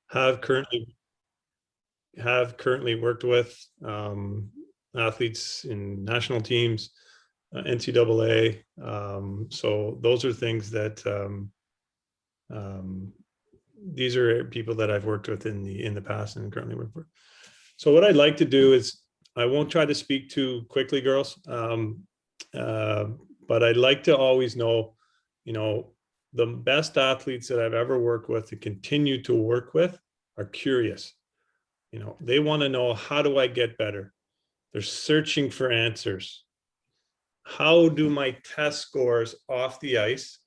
have currently worked with athletes in national teams, NCAA. So those are things that these are people that I've worked with in the past and currently work for. So what I'd like to do is, I won't try to speak too quickly, girls, but I'd like to always know, the best athletes that I've ever worked with and continue to work with are curious. They want to know, how do I get better? They're searching for answers. How do my test scores off the ice,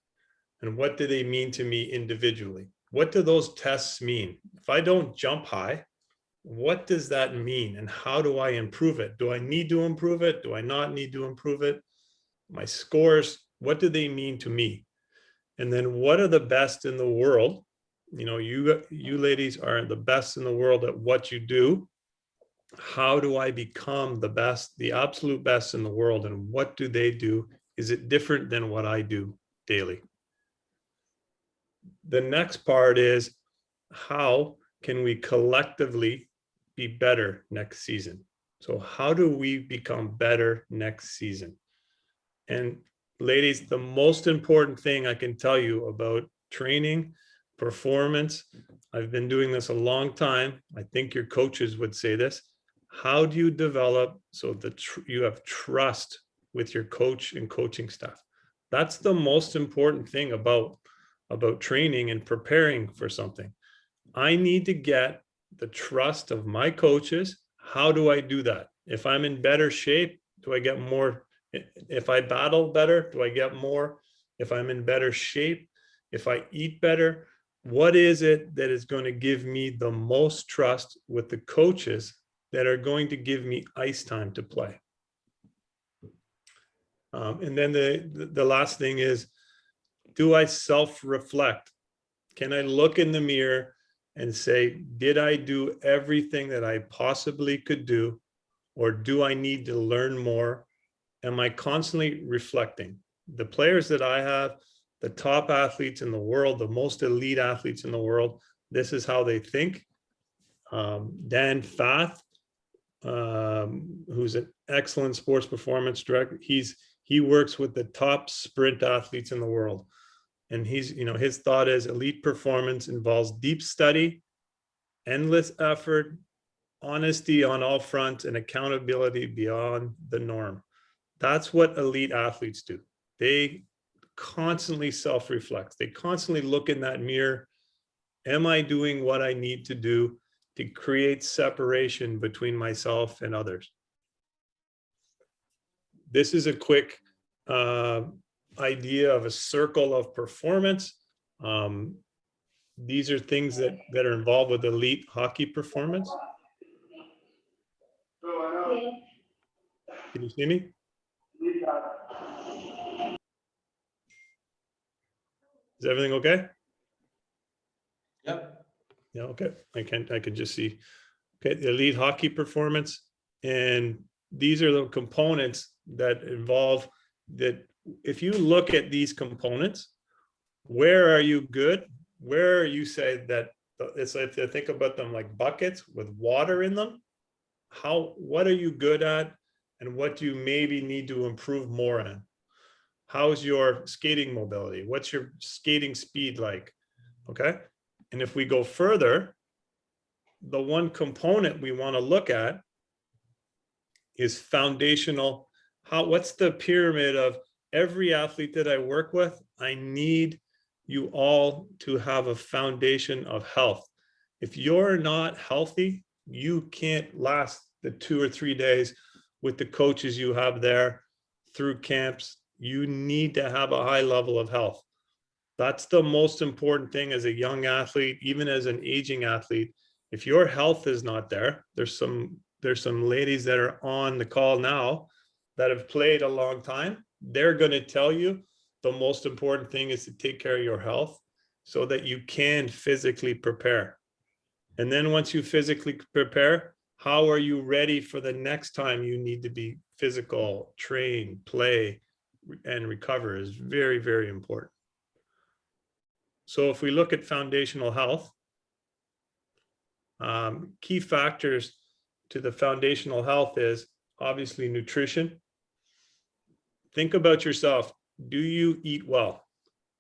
and what do they mean to me individually? What do those tests mean? If I don't jump high, what does that mean, and how do I improve it? Do I need to improve it? Do I not need to improve it? My scores, what do they mean to me? And then what are the best in the world? You ladies are the best in the world at what you do. How do I become the best, the absolute best in the world? And what do they do? Is it different than what I do daily? The next part is, how can we collectively be better next season? So how do we become better next season? And ladies, the most important thing I can tell you about training, performance, I've been doing this a long time. I think your coaches would say this. How do you develop so that you have trust with your coach and coaching staff? That's the most important thing about training and preparing for something. I need to get the trust of my coaches. How do I do that? If I'm in better shape, do I get more? If I battle better, do I get more? If I'm in better shape, if I eat better, what is it that is going to give me the most trust with the coaches that are going to give me ice time to play? And then the last thing is, do I self-reflect? Can I look in the mirror and say, did I do everything that I possibly could do? Or do I need to learn more? Am I constantly reflecting? The players that I have, the top athletes in the world, the most elite athletes in the world, this is how they think. Dan Fath, who's an excellent sports performance director, he works with the top sprint athletes in the world. And his thought is, elite performance involves deep study, endless effort, honesty on all fronts, and accountability beyond the norm. That's what elite athletes do. They constantly self-reflect. They constantly look in that mirror. Am I doing what I need to do to create separation between myself and others? This is a quick idea of a circle of performance. These are things that are involved with elite hockey performance. Can you see me? Is everything okay? Yep. Yeah, okay. I can just see. Okay, the elite hockey performance. And these are the components that involve that. If you look at these components, where are you good? Where you say that it's like, to think about them like buckets with water in them. What are you good at? And what do you maybe need to improve more on? How's your skating mobility? What's your skating speed like? Okay. And if we go further, the one component we want to look at is foundational. What's the pyramid of every athlete that I work with? I need you all to have a foundation of health. If you're not healthy, you can't last the 2 or 3 days with the coaches you have there through camps. You need to have a high level of health. That's the most important thing as a young athlete, even as an aging athlete. If your health is not there, there's some ladies that are on the call now that have played a long time. They're going to tell you the most important thing is to take care of your health so that you can physically prepare. And then once you physically prepare, how are you ready for the next time you need to be physical, train, play, and recover is very, very important. So if we look at foundational health, Key factors to the foundational health is obviously nutrition. Think about yourself. Do you eat well?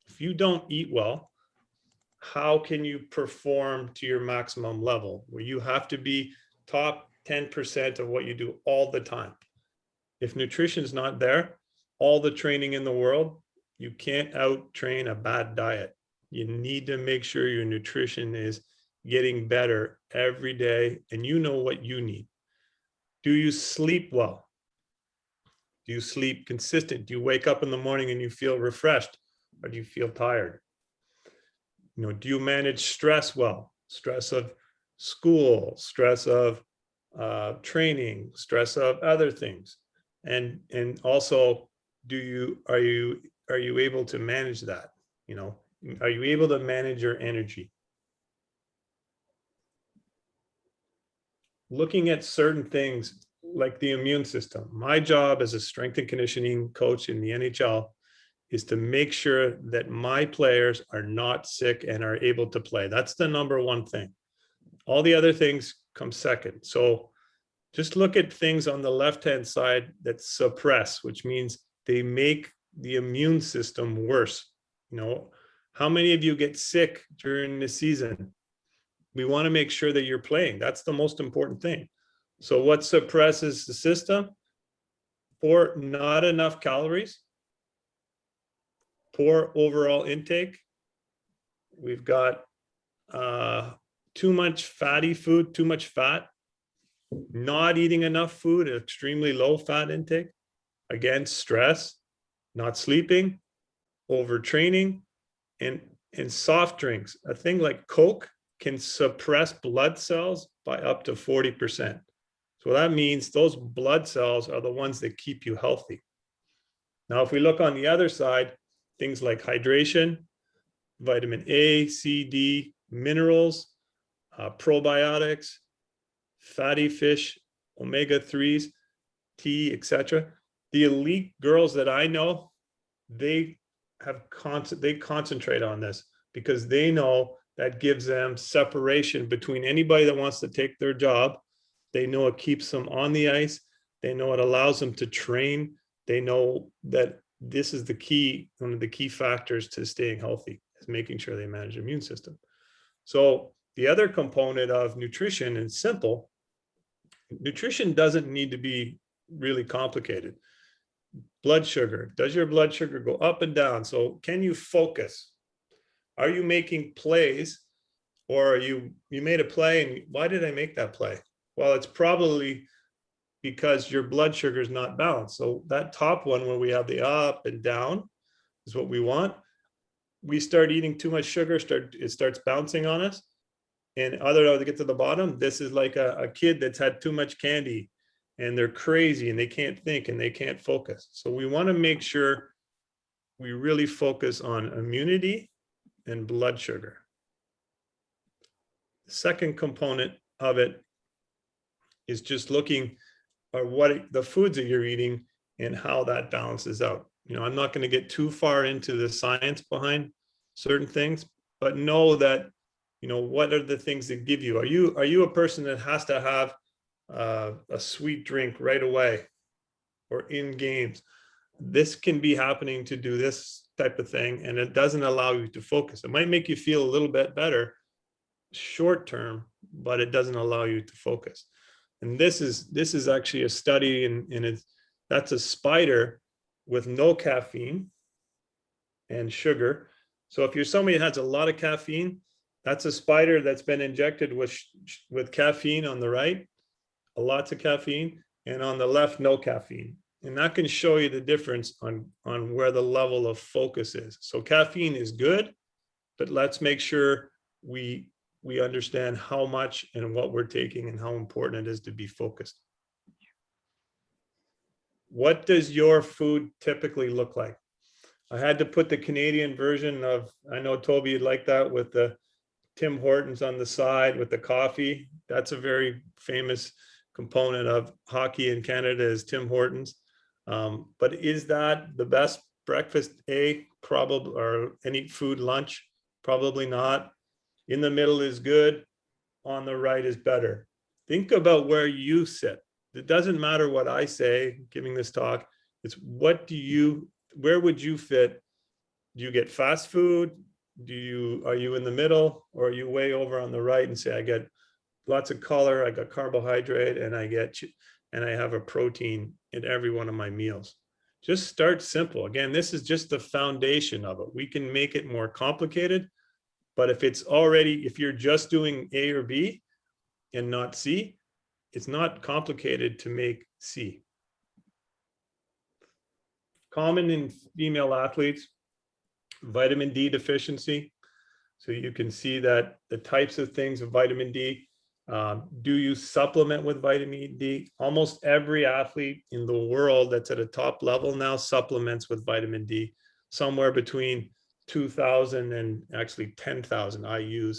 If you don't eat well, how can you perform to your maximum level where you have to be top 10% of what you do all the time? If nutrition is not there, all the training in the world, you can't out train a bad diet. You need to make sure your nutrition is getting better every day and you know what you need. Do you sleep well? Do you sleep consistent? Do you wake up in the morning and you feel refreshed, or do you feel tired? You know, do you manage stress well? Stress of school, stress of training, stress of other things, and also, are you able to manage that? You know, are you able to manage your energy? Looking at certain things like the immune system. My job as a strength and conditioning coach in the NHL is to make sure that my players are not sick and are able to play. That's the number one thing. All the other things come second. So just look at things on the left-hand side that suppress, which means they make the immune system worse. You know, how many of you get sick during the season? We want to make sure that you're playing. That's the most important thing. So what suppresses the system? Poor, not enough calories, poor overall intake. We've got too much fatty food, too much fat, not eating enough food, extremely low fat intake. Again, stress, not sleeping, overtraining, and soft drinks. A thing like Coke can suppress blood cells by up to 40%. So that means those blood cells are the ones that keep you healthy. Now, if we look on the other side, things like hydration, vitamin A, C, D, minerals, probiotics, fatty fish, omega-3s, tea, etc. The elite girls that I know, they concentrate on this because they know that gives them separation between anybody that wants to take their job. They know it keeps them on the ice. They know it allows them to train. They know that this is the key, one of the key factors to staying healthy is making sure they manage their immune system. So the other component of nutrition is simple. Nutrition doesn't need to be really complicated. Blood sugar. Does your blood sugar go up and down? So can you focus? Are you making plays, or you made a play and why did I make that play? Well, it's probably because your blood sugar is not balanced. So that top one where we have the up and down is what we want. We start eating too much sugar, it starts bouncing on us. And to get to the bottom, this is like a kid that's had too much candy and they're crazy and they can't think and they can't focus. So we want to make sure we really focus on immunity and blood sugar. The second component of it is just looking at what the foods that you're eating and how that balances out. You know, I'm not going to get too far into the science behind certain things, but know that, you know, what are the things that give you? Are you a person that has to have a sweet drink right away or in games? This can be happening to do this type of thing, and it doesn't allow you to focus. It might make you feel a little bit better short term, but it doesn't allow you to focus. And this is actually a study, and that's a spider with no caffeine and sugar. So if you're somebody that has a lot of caffeine, that's a spider that's been injected with caffeine on the right, lots of caffeine, and on the left, no caffeine. And that can show you the difference on where the level of focus is. So caffeine is good, but let's make sure we understand how much and what we're taking and how important it is to be focused. What does your food typically look like? I had to put the Canadian version of, I know Toby, you'd like that, with the Tim Hortons on the side with the coffee. That's a very famous component of hockey in Canada, is Tim Hortons. But is that the best breakfast? Probably, or any food lunch? Probably not. In the middle is good. on the right is better. Think about where you sit. It doesn't matter what I say giving this talk. It's where would you fit? Do you get fast food? Are you in the middle, or are you way over on the right and say, I get lots of color, I got carbohydrate, and I have a protein in every one of my meals? Just start simple. Again, this is just the foundation of it. We can make it more complicated, but if you're just doing A or B and not C, it's not complicated to make C. Common in female athletes, vitamin D deficiency. So you can see that the types of things of vitamin D. Do you supplement with vitamin D? Almost every athlete in the world that's at a top level now supplements with vitamin D, somewhere between 2,000 and actually 10,000 IUs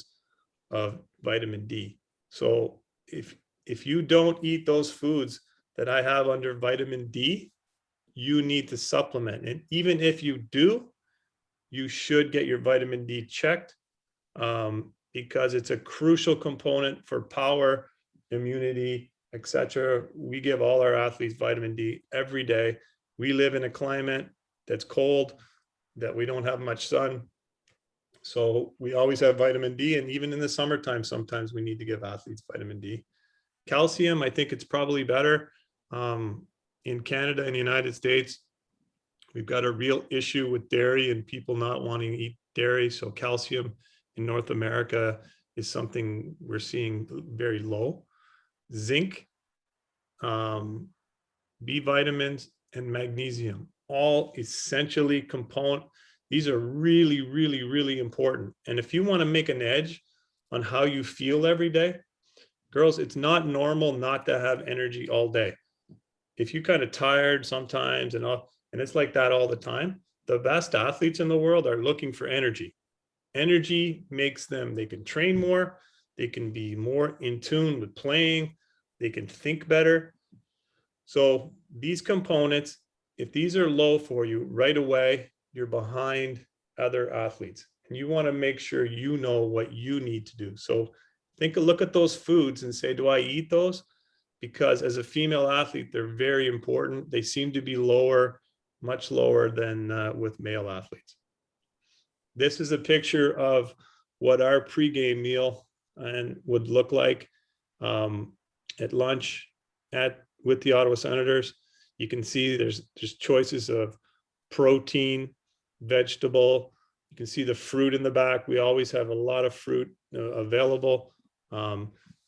of vitamin D. So if you don't eat those foods that I have under vitamin D, you need to supplement. And even if you do, you should get your vitamin D checked, because it's a crucial component for power, immunity, etc. We give all our athletes vitamin D every day. We live in a climate that's cold, that we don't have much sun. So we always have vitamin D, and even in the summertime, sometimes we need to give athletes vitamin D. Calcium, I think it's probably better. In Canada and the United States, we've got a real issue with dairy and people not wanting to eat dairy. So calcium in North America is something we're seeing very low. Zinc, B vitamins, and magnesium, all essentially component. These are really, really, really important. And if you want to make an edge on how you feel every day, girls, it's not normal not to have energy all day. If you're kind of tired sometimes and it's like that all the time, the best athletes in the world are looking for energy. Energy makes them, they can train more, they can be more in tune with playing, they can think better. So these components, if these are low for you right away, you're behind other athletes, and you want to make sure you know what you need to do. So look at those foods and say, do I eat those? Because as a female athlete, they're very important. They seem to be lower, much lower than with male athletes. This is a picture of what our pregame meal would look like at lunch with the Ottawa Senators. You can see there's choices of protein, vegetable. You can see the fruit in the back. We always have a lot of fruit available.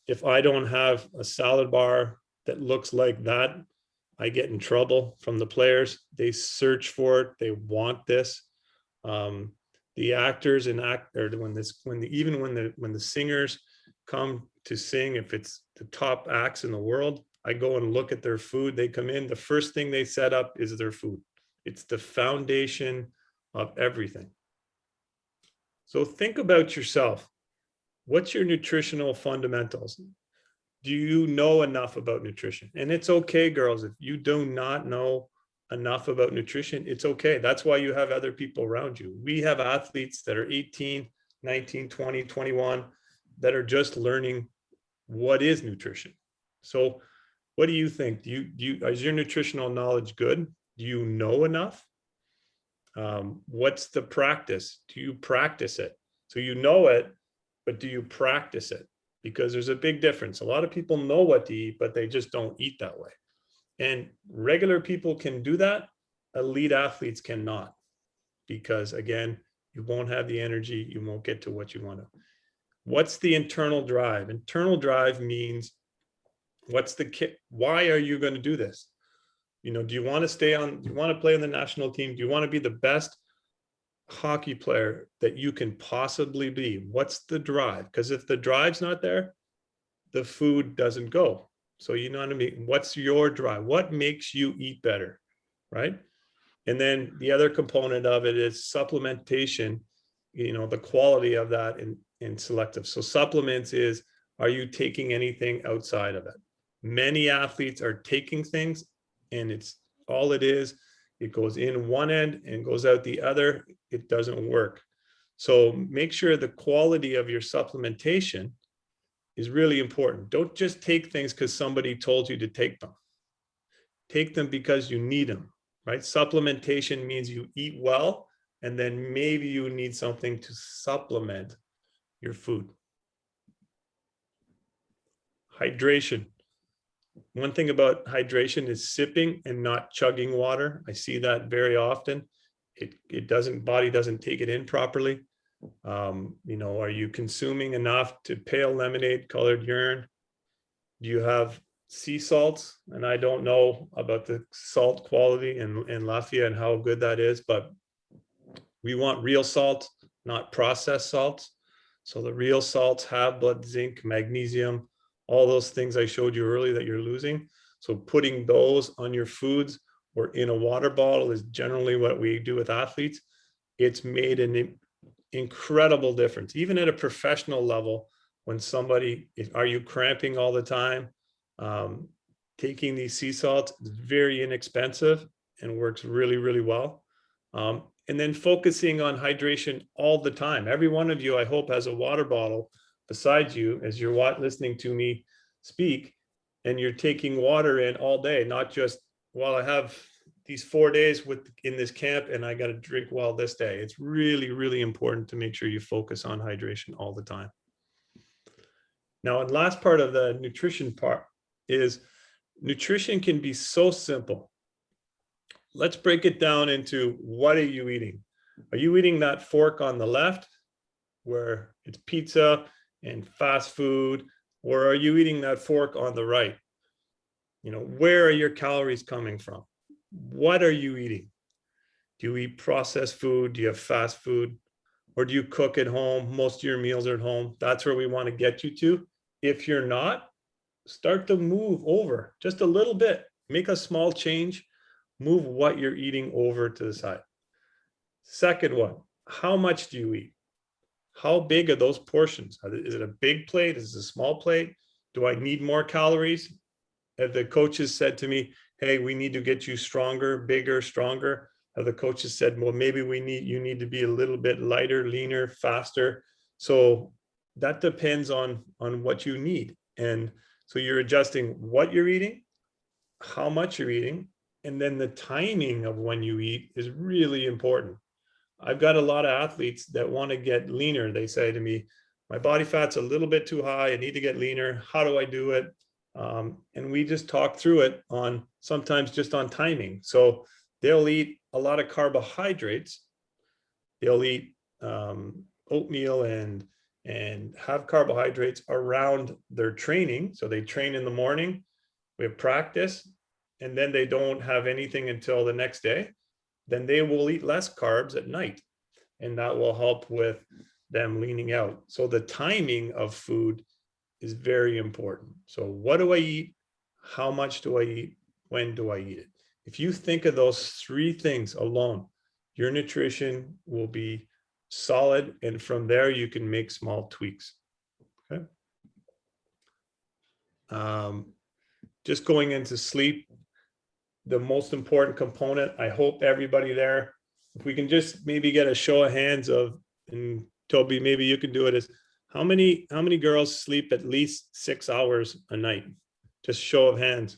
If I don't have a salad bar that looks like that, I get in trouble from the players. They search for it. They want this. The actors and when the singers come to sing, if it's the top acts in the world, I go and look at their food. They come in, the first thing they set up is their food. It's the foundation of everything. So think about yourself. What's your nutritional fundamentals? Do you know enough about nutrition? And it's okay, girls, if you do not know enough about nutrition, it's okay. That's why you have other people around you. We have athletes that are 18, 19, 20, 21 that are just learning what is nutrition. So what do you think? Is your nutritional knowledge good? Do you know enough? What's the practice? Do you practice it? So you know it, but do you practice it? Because there's a big difference. A lot of people know what to eat, but they just don't eat that way. And regular people can do that. Elite athletes cannot, because again, you won't have the energy. You won't get to what you want to. What's the internal drive? Internal drive means why are you going to do this? Do you want to play on the national team? Do you want to be the best hockey player that you can possibly be? What's the drive? Because if the drive's not there, the food doesn't go. So you know what I mean? What's your drive? What makes you eat better, right? And then the other component of it is supplementation, the quality of that in selective. So supplements is, are you taking anything outside of it? Many athletes are taking things, and it's all it is. It goes in one end and goes out the other. It doesn't work. So make sure the quality of your supplementation is really important. Don't just take things because somebody told you to take them. Take them because you need them, right? Supplementation means you eat well, and then maybe you need something to supplement your food. Hydration. One thing about hydration is sipping and not chugging water. I see that very often. Body doesn't take it in properly. You know, are you consuming enough to pale lemonade colored urine? Do you have sea salts? And I don't know about the salt quality in Latvia and how good that is, but we want real salt, not processed salts. So the real salts have blood, zinc, magnesium, all those things I showed you earlier that you're losing. So putting those on your foods or in a water bottle is generally what we do with athletes. It's made an incredible difference, even at a professional level. When somebody, are you cramping all the time? Taking these sea salts is very inexpensive and works really, really well. And then focusing on hydration all the time. Every one of you, I hope, has a water bottle beside you as you're listening to me speak, and you're taking water in all day, not just, well, I have these 4 days in this camp and I got to drink well this day. It's really, really important to make sure you focus on hydration all the time. Now, and last part of the nutrition part is nutrition can be so simple. Let's break it down into, what are you eating? Are you eating that fork on the left where it's pizza and fast food, or are you eating that fork on the right? You know, where are your calories coming from? What are you eating? Do you eat processed food? Do you have fast food? Or do you cook at home? Most of your meals are at home. That's where we want to get you to. If you're not, start to move over just a little bit. Make a small change. Move what you're eating over to the side. Second one, how much do you eat? How big are those portions? Is it a big plate? Is it a small plate? Do I need more calories? Have the coaches said to me, hey, we need to get you stronger, bigger, stronger? Have the coaches said, well, maybe you need to be a little bit lighter, leaner, faster? So that depends on what you need. And so you're adjusting what you're eating, how much you're eating, and then the timing of when you eat is really important. I've got a lot of athletes that want to get leaner. They say to me, my body fat's a little bit too high. I need to get leaner. How do I do it? And we just talk through it on sometimes just on timing. So they'll eat a lot of carbohydrates. They'll eat oatmeal and have carbohydrates around their training. So they train in the morning, we have practice, and then they don't have anything until the next day. Then they will eat less carbs at night, and that will help with them leaning out. So the timing of food is very important. So what do I eat? How much do I eat? When do I eat it? If you think of those three things alone, your nutrition will be solid, and from there you can make small tweaks. Okay. Just going into sleep, the most important component. I hope everybody there, if we can just maybe get a show of hands of, and Toby, maybe you can do it, is how many girls sleep at least 6 hours a night? Just show of hands.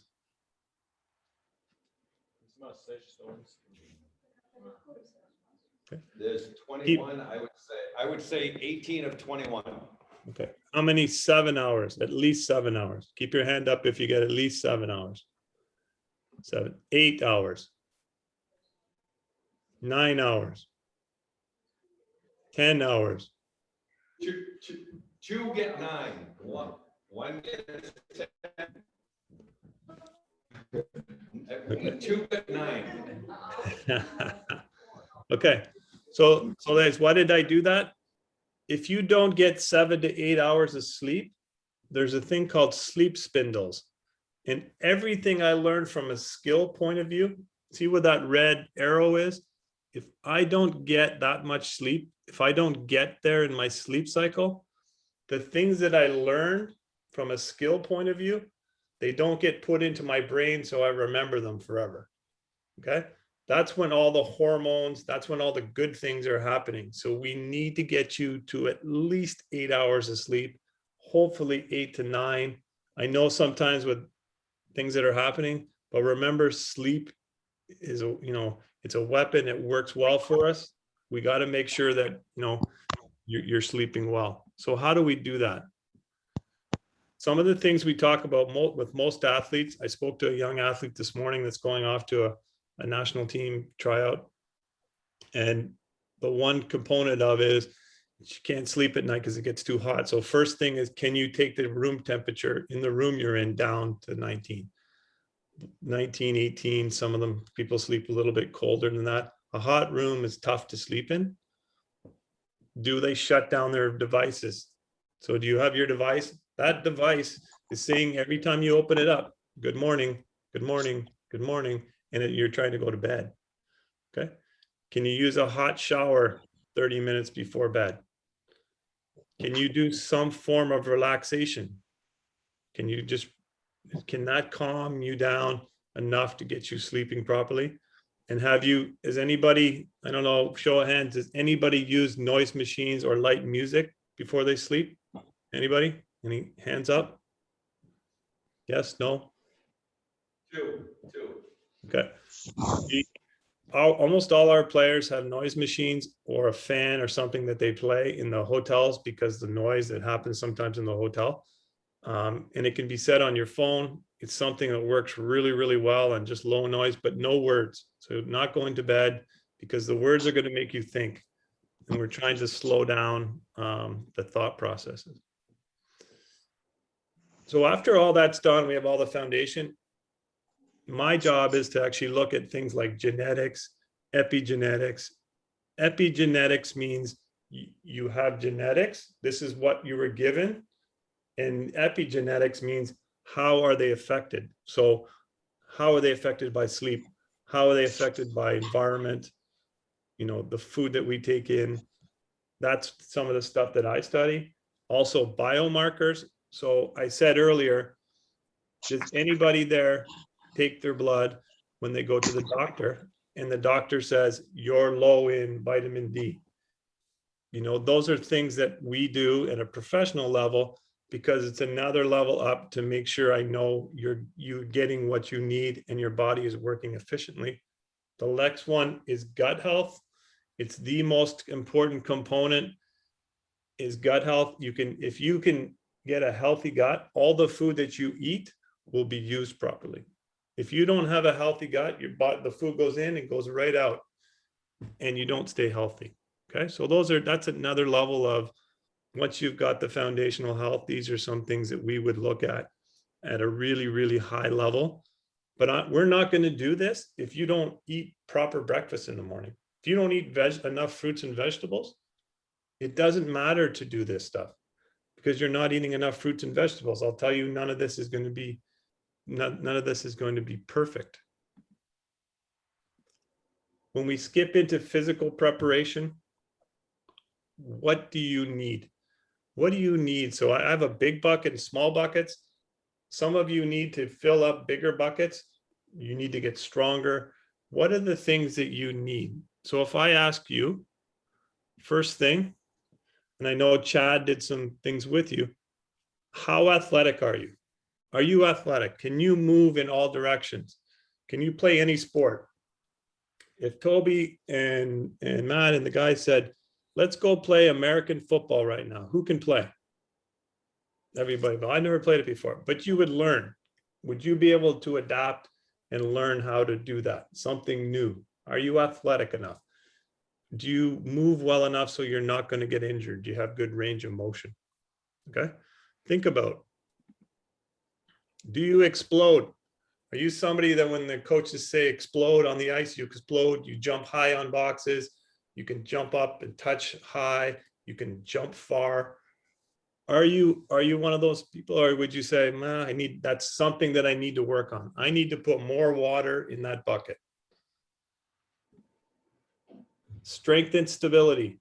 Okay. There's 21. I would say 18 of 21. Okay. How many 7 hours? At least 7 hours. Keep your hand up if you get at least 7 hours. 7, 8 hours, 9 hours, 10 hours. Two get 9. One gets 10. 2 get 9. Okay. So guys, why did I do that? If you don't get 7 to 8 hours of sleep, there's a thing called sleep spindles. And everything I learned from a skill point of view, see what that red arrow is? If I don't get that much sleep, if I don't get there in my sleep cycle, the things that I learned from a skill point of view, they don't get put into my brain, so I remember them forever. Okay? That's when all the hormones, that's when all the good things are happening. So we need to get you to at least 8 hours of sleep. hopefully 8 to 9. I know sometimes with things that are happening, but remember, sleep is it's a weapon. It works well for us. We got to make sure that, you're sleeping well. So how do we do that? Some of the things we talk about with most athletes, I spoke to a young athlete this morning that's going off to a national team tryout. And the one component of it is she can't sleep at night because it gets too hot. So first thing is, can you take the room temperature in the room you're in down to 19, 18? Some of them, people sleep a little bit colder than that. A hot room is tough to sleep in. Do they shut down their devices? So do you have your device? That device is saying every time you open it up, good morning, good morning, good morning, and you're trying to go to bed. Okay. Can you use a hot shower 30 minutes before bed? Can you do some form of relaxation? Can that calm you down enough to get you sleeping properly? And has anybody, I don't know, show of hands, has anybody used noise machines or light music before they sleep? Anybody? Any hands up? Yes, no? Two. Okay. Almost all our players have noise machines or a fan or something that they play in the hotels because the noise that happens sometimes in the hotel. And it can be set on your phone. It's something that works really, really well and just low noise, but no words. So not going to bed because the words are going to make you think. And we're trying to slow down the thought processes. So after all that's done, we have all the foundation. My job is to actually look at things like genetics, epigenetics. Epigenetics means you have genetics. This is what you were given. And epigenetics means how are they affected? So how are they affected by sleep? How are they affected by environment? The food that we take in. That's some of the stuff that I study. Also biomarkers. So I said earlier, does anybody there take their blood when they go to the doctor and the doctor says you're low in vitamin D? Those are things that we do at a professional level because it's another level up to make sure I know you're getting what you need and your body is working efficiently. The next one is gut health. It's the most important component is gut health. If you can get a healthy gut, all the food that you eat will be used properly. If you don't have a healthy gut, the food goes in and goes right out and you don't stay healthy. Okay. So that's another level of, once you've got the foundational health, these are some things that we would look at a really, really high level. But we're not going to do this if you don't eat proper breakfast in the morning. If you don't eat enough fruits and vegetables, it doesn't matter to do this stuff because you're not eating enough fruits and vegetables. I'll tell you, none of this is going to be perfect. When we skip into physical preparation, what do you need? What do you need? So I have a big bucket and small buckets. Some of you need to fill up bigger buckets. You need to get stronger. What are the things that you need? So if I ask you, first thing, and I know Chad did some things with you, how athletic are you? Are you athletic? Can you move in all directions? Can you play any sport? If Toby and Matt and the guys said, let's go play American football right now, who can play? Everybody. Well, I never played it before, but you would learn. Would you be able to adapt and learn how to do that? Something new. Are you athletic enough? Do you move well enough so you're not going to get injured? Do you have good range of motion? Okay. Think about, do you explode? Are you somebody that when the coaches say explode on the ice, you explode, you jump high on boxes, you can jump up and touch high, you can jump far? Are you one of those people, or would you say, man, that's something that I need to work on. I need to put more water in that bucket. Strength and stability.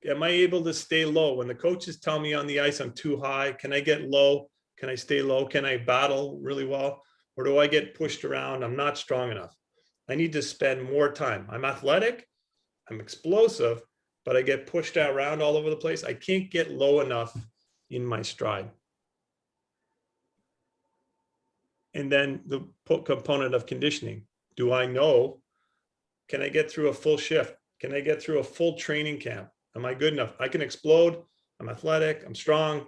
Am I able to stay low? When the coaches tell me on the ice I'm too high, can I get low? Can I stay low? Can I battle really well? Or do I get pushed around? I'm not strong enough. I need to spend more time. I'm athletic, I'm explosive, but I get pushed around all over the place. I can't get low enough in my stride. And then the component of conditioning. Do I know, can I get through a full shift? Can I get through a full training camp? Am I good enough? I can explode. I'm athletic. I'm strong,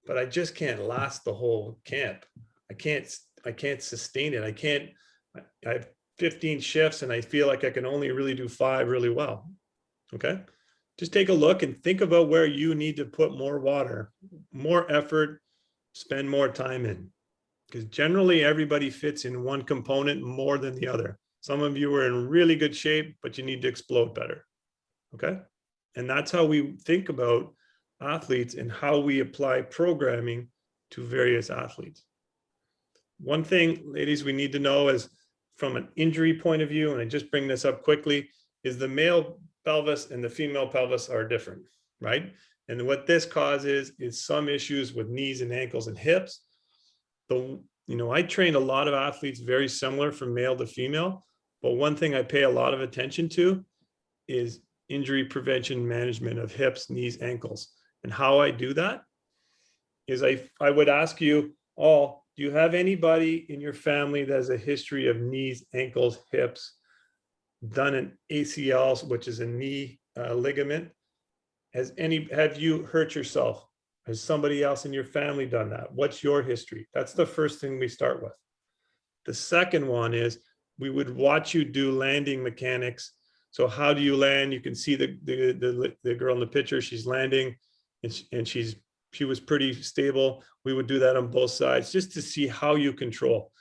but I just can't last the whole camp. I can't sustain it. I have 15 shifts and I feel like I can only really do 5 really well. Okay. Just take a look and think about where you need to put more water, more effort, spend more time in. Because generally everybody fits in one component more than the other. Some of you are in really good shape, but you need to explode better. Okay. And that's how we think about athletes and how we apply programming to various athletes. One thing, ladies, we need to know is from an injury point of view, and I just bring this up quickly, is the male pelvis and the female pelvis are different, right? And what this causes is some issues with knees and ankles and hips. I train a lot of athletes very similar from male to female, but one thing I pay a lot of attention to is injury prevention management of hips, knees, ankles. And how I do that is I would ask you all, do you have anybody in your family that has a history of knees, ankles, hips, done an ACL, which is a knee ligament? Have you hurt yourself? Has somebody else in your family done that? What's your history? That's the first thing we start with. The second one is we would watch you do landing mechanics. So how do you land? You can see the girl in the picture, she's landing and she was pretty stable. We would do that on both sides just to see how you control.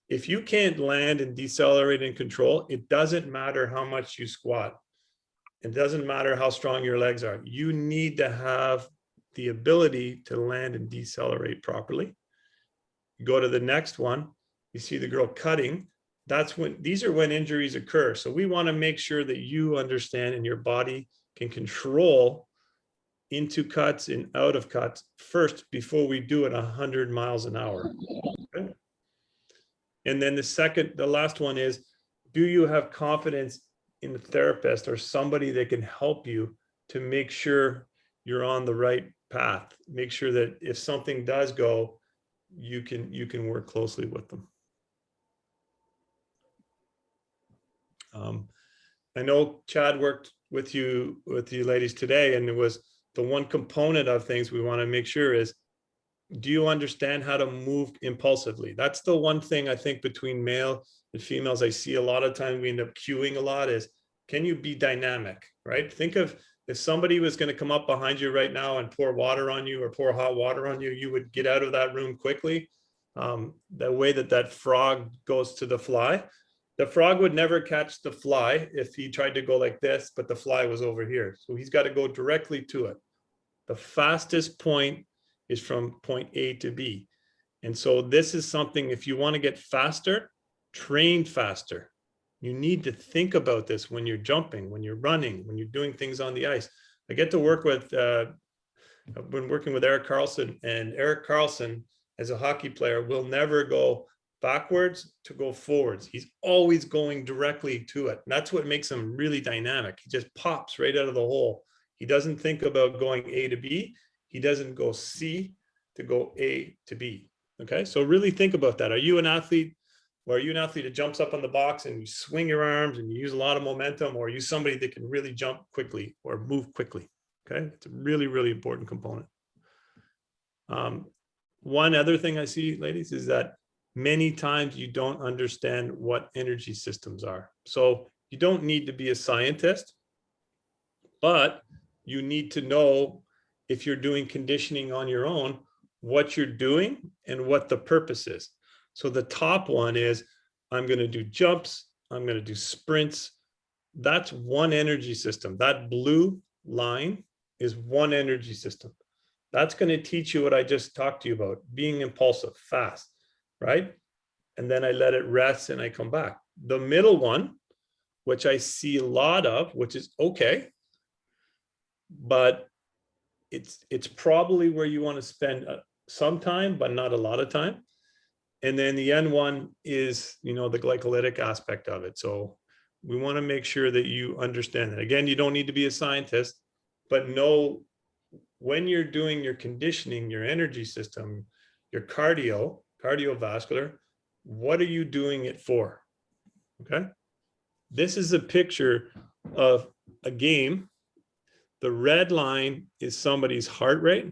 If you can't land and decelerate and control, it doesn't matter how much you squat. It doesn't matter how strong your legs are. You need to have the ability to land and decelerate properly. You go to the next one, you see the girl cutting. These are when injuries occur. So we want to make sure that you understand and your body can control into cuts and out of cuts first before we do it 100 miles an hour. Okay? And then the last one is, do you have confidence in a therapist or somebody that can help you to make sure you're on the right path? Make sure that if something does go, you can work closely with them. I know Chad worked with you ladies today, and it was the one component of things we want to make sure is, do you understand how to move impulsively? That's the one thing I think between male and females I see a lot of time we end up queuing a lot is, can you be dynamic, right? Think of if somebody was going to come up behind you right now and pour water on you or pour hot water on you, you would get out of that room quickly. The way that frog goes to the fly, the frog would never catch the fly if he tried to go like this, but the fly was over here. So he's got to go directly to it. The fastest point is from point A to B. And so this is something, if you want to get faster, train faster. You need to think about this when you're jumping, when you're running, when you're doing things on the ice. I get to work with, I've been working with Erik Karlsson, and Erik Karlsson as a hockey player will never go backwards to go forwards. He's always going directly to it. And that's what makes him really dynamic. He just pops right out of the hole. He doesn't think about going A to B. He doesn't go C to go A to B. Okay, so really think about that. Are you an athlete? Or are you an athlete that jumps up on the box and you swing your arms and you use a lot of momentum? Or are you somebody that can really jump quickly or move quickly? Okay, it's a really, really important component. One other thing I see, ladies, is that many times you don't understand what energy systems are. So you don't need to be a scientist, but you need to know, if you're doing conditioning on your own, what you're doing and what the purpose is. So the top one is, I'm going to do jumps, I'm going to do sprints. That's one energy system. That blue line is one energy system. That's going to teach you what I just talked to you about, being impulsive, fast, right? And then I let it rest and I come back. The middle one, which I see a lot of, which is okay, but it's probably where you want to spend some time, but not a lot of time. And then the end one is, the glycolytic aspect of it. So we want to make sure that you understand that. Again, you don't need to be a scientist, but know when you're doing your conditioning, your energy system, your cardiovascular, what are you doing it for? Okay. This is a picture of a game. The red line is somebody's heart rate.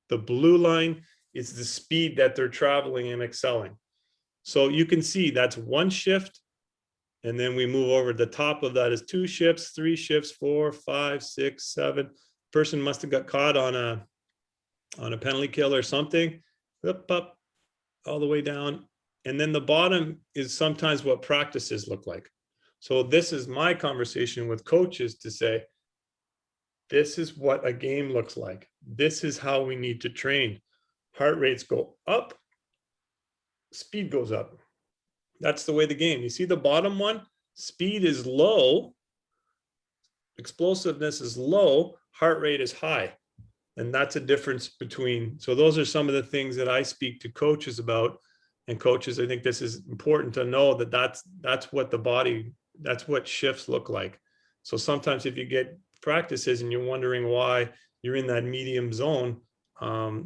The blue line is the speed that they're traveling and excelling. So you can see that's one shift. And then we move over. The top of that is 2 shifts, 3 shifts, 4, 5, 6, 7. Person must have got caught on a penalty kill or something. Up, all the way down. And then the bottom is sometimes what practices look like. So this is my conversation with coaches to say, this is what a game looks like. This is how we need to train. Heart rates go up, speed goes up. That's the way the game. You see the bottom one? Speed is low, explosiveness is low, heart rate is high. And that's a difference between, so those are some of the things that I speak to coaches about. And coaches, I think this is important to know that that's what the body, that's what shifts look like. So sometimes if you get practices and you're wondering why you're in that medium zone,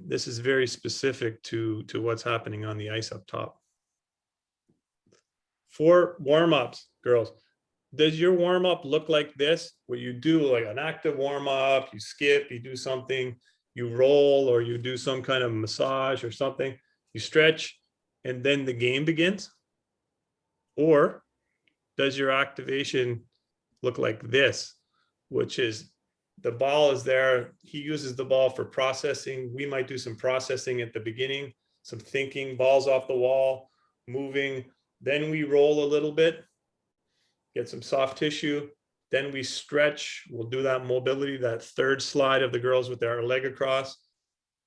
this is very specific to what's happening on the ice up top. For warm-ups, girls, does your warm-up look like this, where you do like an active warm-up, you skip, you do something, you roll, or you do some kind of massage or something, you stretch, and then the game begins? Or does your activation look like this, which is the ball is there, he uses the ball for processing, we might do some processing at the beginning, some thinking, balls off the wall, moving, then we roll a little bit, get some soft tissue, then we stretch, we'll do that mobility, that third slide of the girls with their leg across,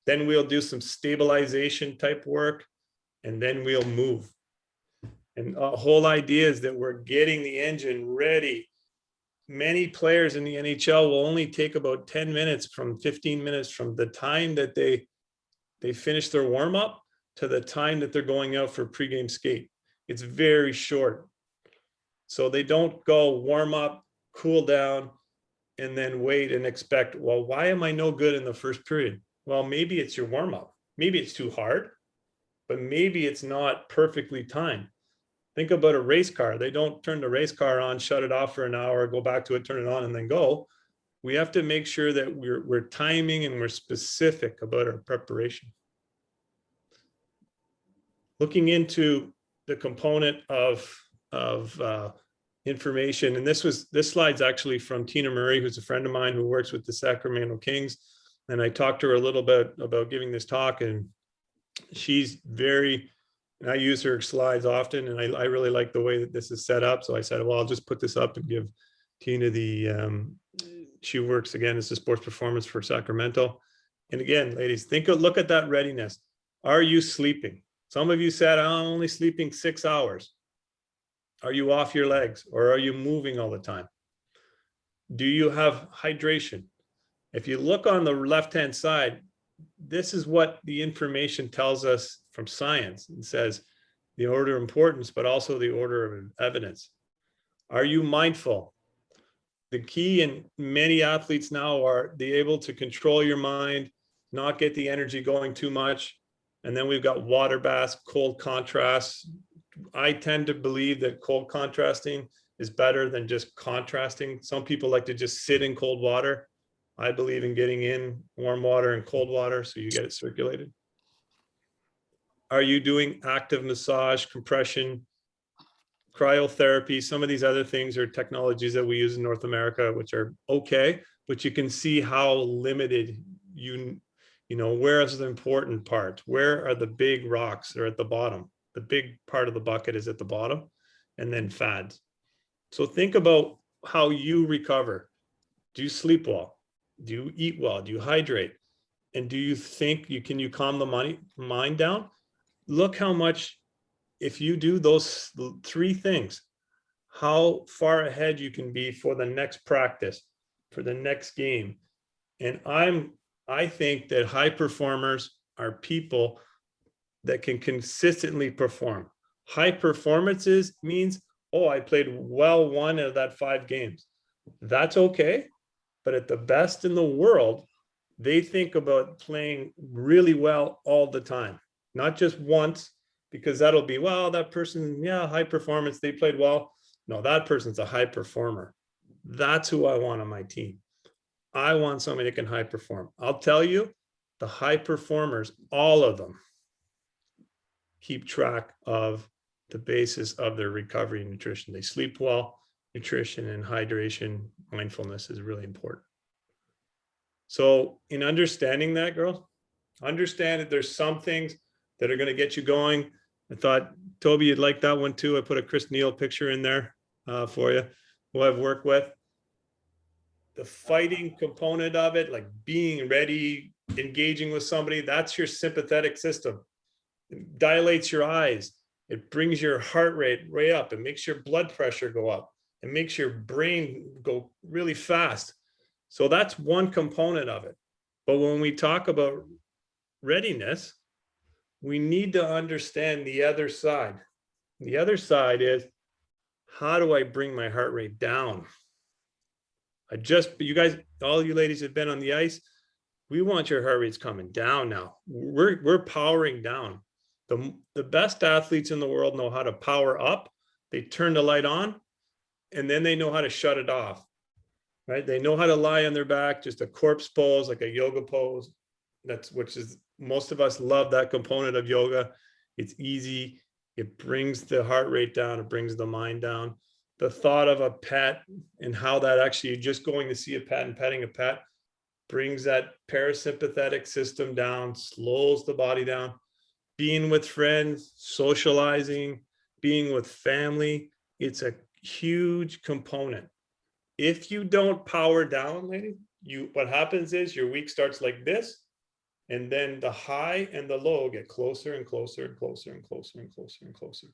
then we'll do some stabilization type work, and then we'll move. And the whole idea is that we're getting the engine ready. Many players in the NHL will only take about 10 minutes from 15 minutes from the time that they finish their warm-up to the time that they're going out for pregame skate. It's very short. So they don't go warm up, cool down, and then wait and expect, well, why am I no good in the first period? Well, maybe it's your warm-up. Maybe it's too hard, but maybe it's not perfectly timed. Think about a race car. They don't turn the race car on, shut it off for an hour, go back to it, turn it on, and then go. We have to make sure that we're timing and we're specific about our preparation. Looking into the component of information, and this slide's actually from Tina Murray, who's a friend of mine who works with the Sacramento Kings, and I talked to her a little bit about giving this talk, and she's very, and I use her slides often, and I really like the way that this is set up. So I said, well, I'll just put this up and give Tina the, she works again as a sports performance for Sacramento. And again, ladies, look at that readiness. Are you sleeping? Some of you said, I'm only sleeping 6 hours. Are you off your legs, or are you moving all the time? Do you have hydration? If you look on the left-hand side, this is what the information tells us from science. It says the order of importance, but also the order of evidence. Are you mindful? The key in many athletes now are they able to control your mind, not get the energy going too much. And then we've got water baths, cold contrast. I tend to believe that cold contrasting is better than just contrasting. Some people like to just sit in cold water. I believe in getting in warm water and cold water so you get it circulated. Are you doing active massage, compression, cryotherapy? Some of these other things are technologies that we use in North America, which are okay, but you can see how limited you know, where is the important part? Where are the big rocks? They're at the bottom. The big part of the bucket is at the bottom, and then fads. So think about how you recover. Do you sleep well? Do you eat well? Do you hydrate? And do you think can you calm the mind down? Look how much, if you do those 3 things, how far ahead you can be for the next practice, for the next game. And I think that high performers are people that can consistently perform. High performances means, oh, I played well 1 out of that 5 games. That's okay. but at the best in the world, they think about playing really well all the time, not just once, because that'll be, well, that person, yeah, high performance, they played well. No, that person's a high performer. That's who I want on my team. I want somebody that can high perform. I'll tell you, the high performers, all of them, keep track of the basis of their recovery and nutrition. They sleep well, nutrition and hydration, mindfulness is really important. So in understanding that, girl, understand that there's some things that are going to get you going. I thought, Toby, you'd like that one too. I put a Chris Neal picture in there for you, who I've worked with. The fighting component of it, like being ready, engaging with somebody, that's your sympathetic system. It dilates your eyes. It brings your heart rate way up. It makes your blood pressure go up. It makes your brain go really fast. So that's one component of it. But when we talk about readiness, we need to understand the other side. The other side is, how do I bring my heart rate down? You guys, all you ladies have been on the ice. We want your heart rates coming down now. We're powering down. The best athletes in the world know how to power up. They turn the light on, and then they know how to shut it off, right? They know how to lie on their back, just a corpse pose, like a yoga pose. Which is, most of us love that component of yoga. It's easy. It brings the heart rate down. It brings the mind down. The thought of a pet and how that actually, just going to see a pet and petting a pet brings that parasympathetic system down, slows the body down. Being with friends, socializing, being with family, it's a huge component. If you don't power down, lady, what happens is your week starts like this, and then the high and the low get closer and closer and closer and closer and closer and closer.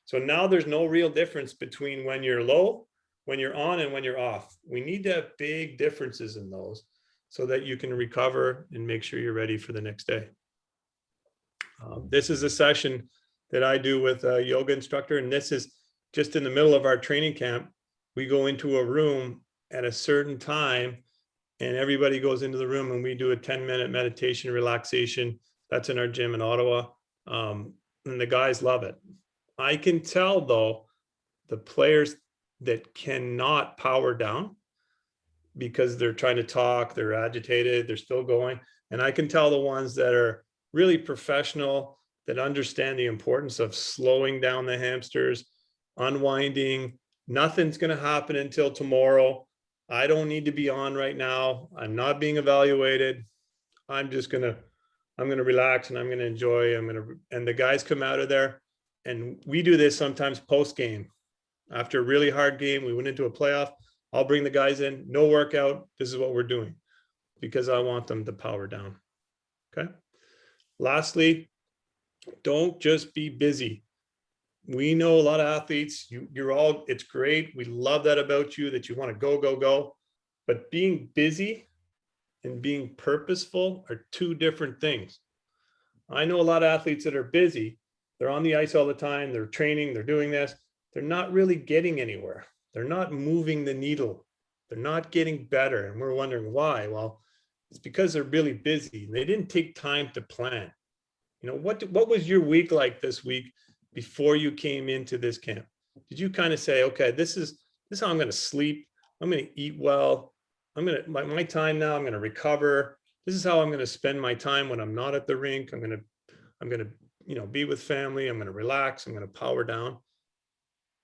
So now there's no real difference between when you're low, when you're on, and when you're off. We need to have big differences in those so that you can recover and make sure you're ready for the next day. This is a session that I do with a yoga instructor, and this is just in the middle of our training camp. We go into a room at a certain time, and everybody goes into the room, and we do a 10-minute meditation relaxation. That's in our gym in Ottawa, and the guys love it. I can tell, though, the players that cannot power down because they're trying to talk, they're agitated, they're still going. And I can tell the ones that are really professional, that understand the importance of slowing down the hamsters, unwinding. Nothing's going to happen until tomorrow. I don't need to be on right now. I'm not being evaluated. I'm going to relax, and I'm going to enjoy. And the guys come out of there. And we do this sometimes post-game. After a really hard game, we went into a playoff. I'll bring the guys in, no workout. This is what we're doing because I want them to power down. Okay. Lastly, don't just be busy. We know a lot of athletes, it's great. We love that about you, that you want to go, go, go. But being busy and being purposeful are two different things. I know a lot of athletes that are busy. They're on the ice all the time. They're training. They're doing this. They're not really getting anywhere. They're not moving the needle. They're not getting better. And we're wondering why. Well, it's because they're really busy. They didn't take time to plan. You know, what was your week like this week before you came into this camp? Did you kind of say, okay, this is how I'm going to sleep. I'm going to eat well. My time now, I'm going to recover. This is how I'm going to spend my time when I'm not at the rink. I'm going to be with family. I'm going to relax. I'm going to power down.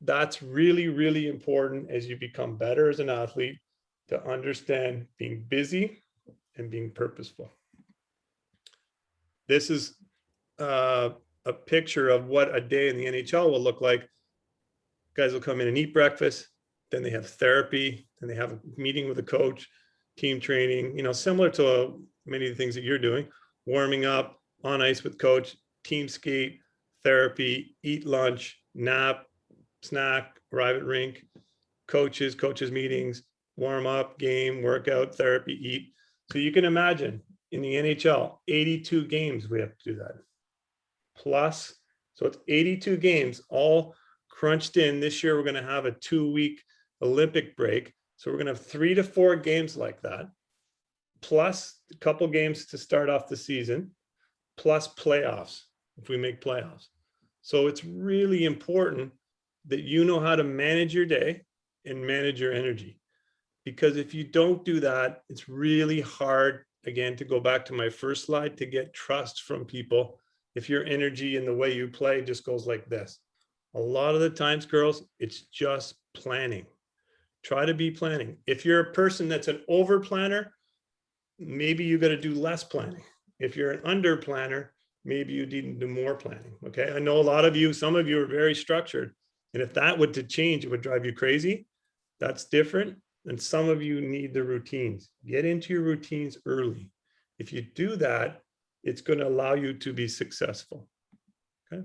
That's really, really important as you become better as an athlete, to understand being busy and being purposeful. This is a picture of what a day in the NHL will look like. Guys will come in and eat breakfast. Then they have therapy. Then they have a meeting with a coach, team training, similar to many of the things that you're doing, warming up, on ice with coach, team skate, therapy, eat lunch, nap, snack, arrive at rink, coaches meetings, warm up, game, workout, therapy, eat. So you can imagine in the NHL, 82 games we have to do that. Plus, so it's 82 games all crunched in. This year we're going to have a 2-week Olympic break. So we're going to have 3 to 4 games like that, plus a couple games to start off the season, plus playoffs if we make playoffs. So it's really important that you know how to manage your day and manage your energy. Because if you don't do that, it's really hard, again, to go back to my first slide, to get trust from people if your energy and the way you play just goes like this. A lot of the times, girls, it's just planning. Try to be planning. If you're a person that's an over planner, maybe you got to do less planning. If you're an under planner, maybe you need to do more planning. Okay. I know a lot of you, some of you are very structured. And if that would to change, it would drive you crazy. That's different. And some of you need the routines. Get into your routines early. If you do that, it's going to allow you to be successful. Okay.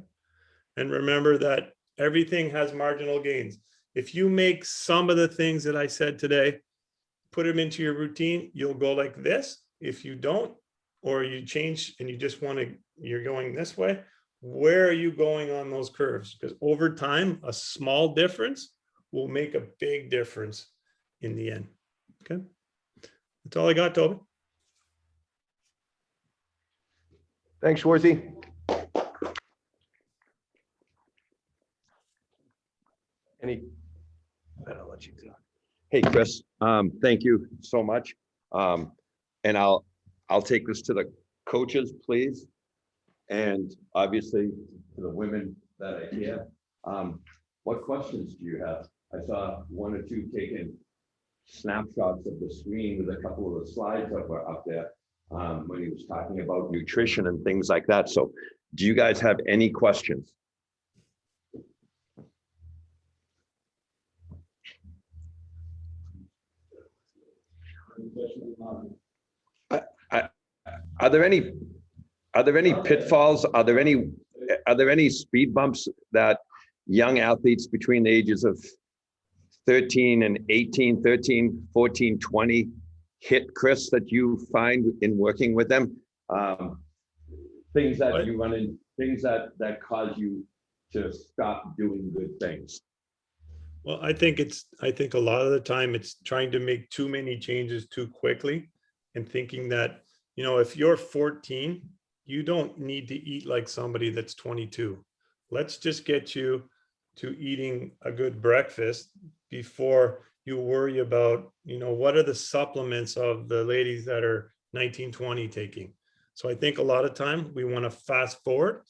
And remember that everything has marginal gains. If you make some of the things that I said today, put them into your routine, you'll go like this. If you don't, or you change and you just want to, you're going this way, where are you going on those curves? Because over time, a small difference will make a big difference in the end. Okay. That's all I got, Toby. Thanks, Schwartzy. I'll let you talk. Hey, Chris, thank you so much. And I'll take this to the coaches, please. And obviously to the women that are here. What questions do you have? I saw 1 or 2 taking snapshots of the screen with a couple of the slides that were up there when he was talking about nutrition and things like that. So do you guys have any questions? Are there any pitfalls? Are there any speed bumps that young athletes between the ages of 13 and 18, 13, 14, 20 hit, Chris, that you find in working with them? Things that you run in, things that cause you to stop doing good things? Well, I think a lot of the time it's trying to make too many changes too quickly and thinking that, you know, if you're 14, you don't need to eat like somebody that's 22. Let's just get you to eating a good breakfast before you worry about, you know, what are the supplements of the ladies that are 19, 20 taking. So I think a lot of time we want to fast forward.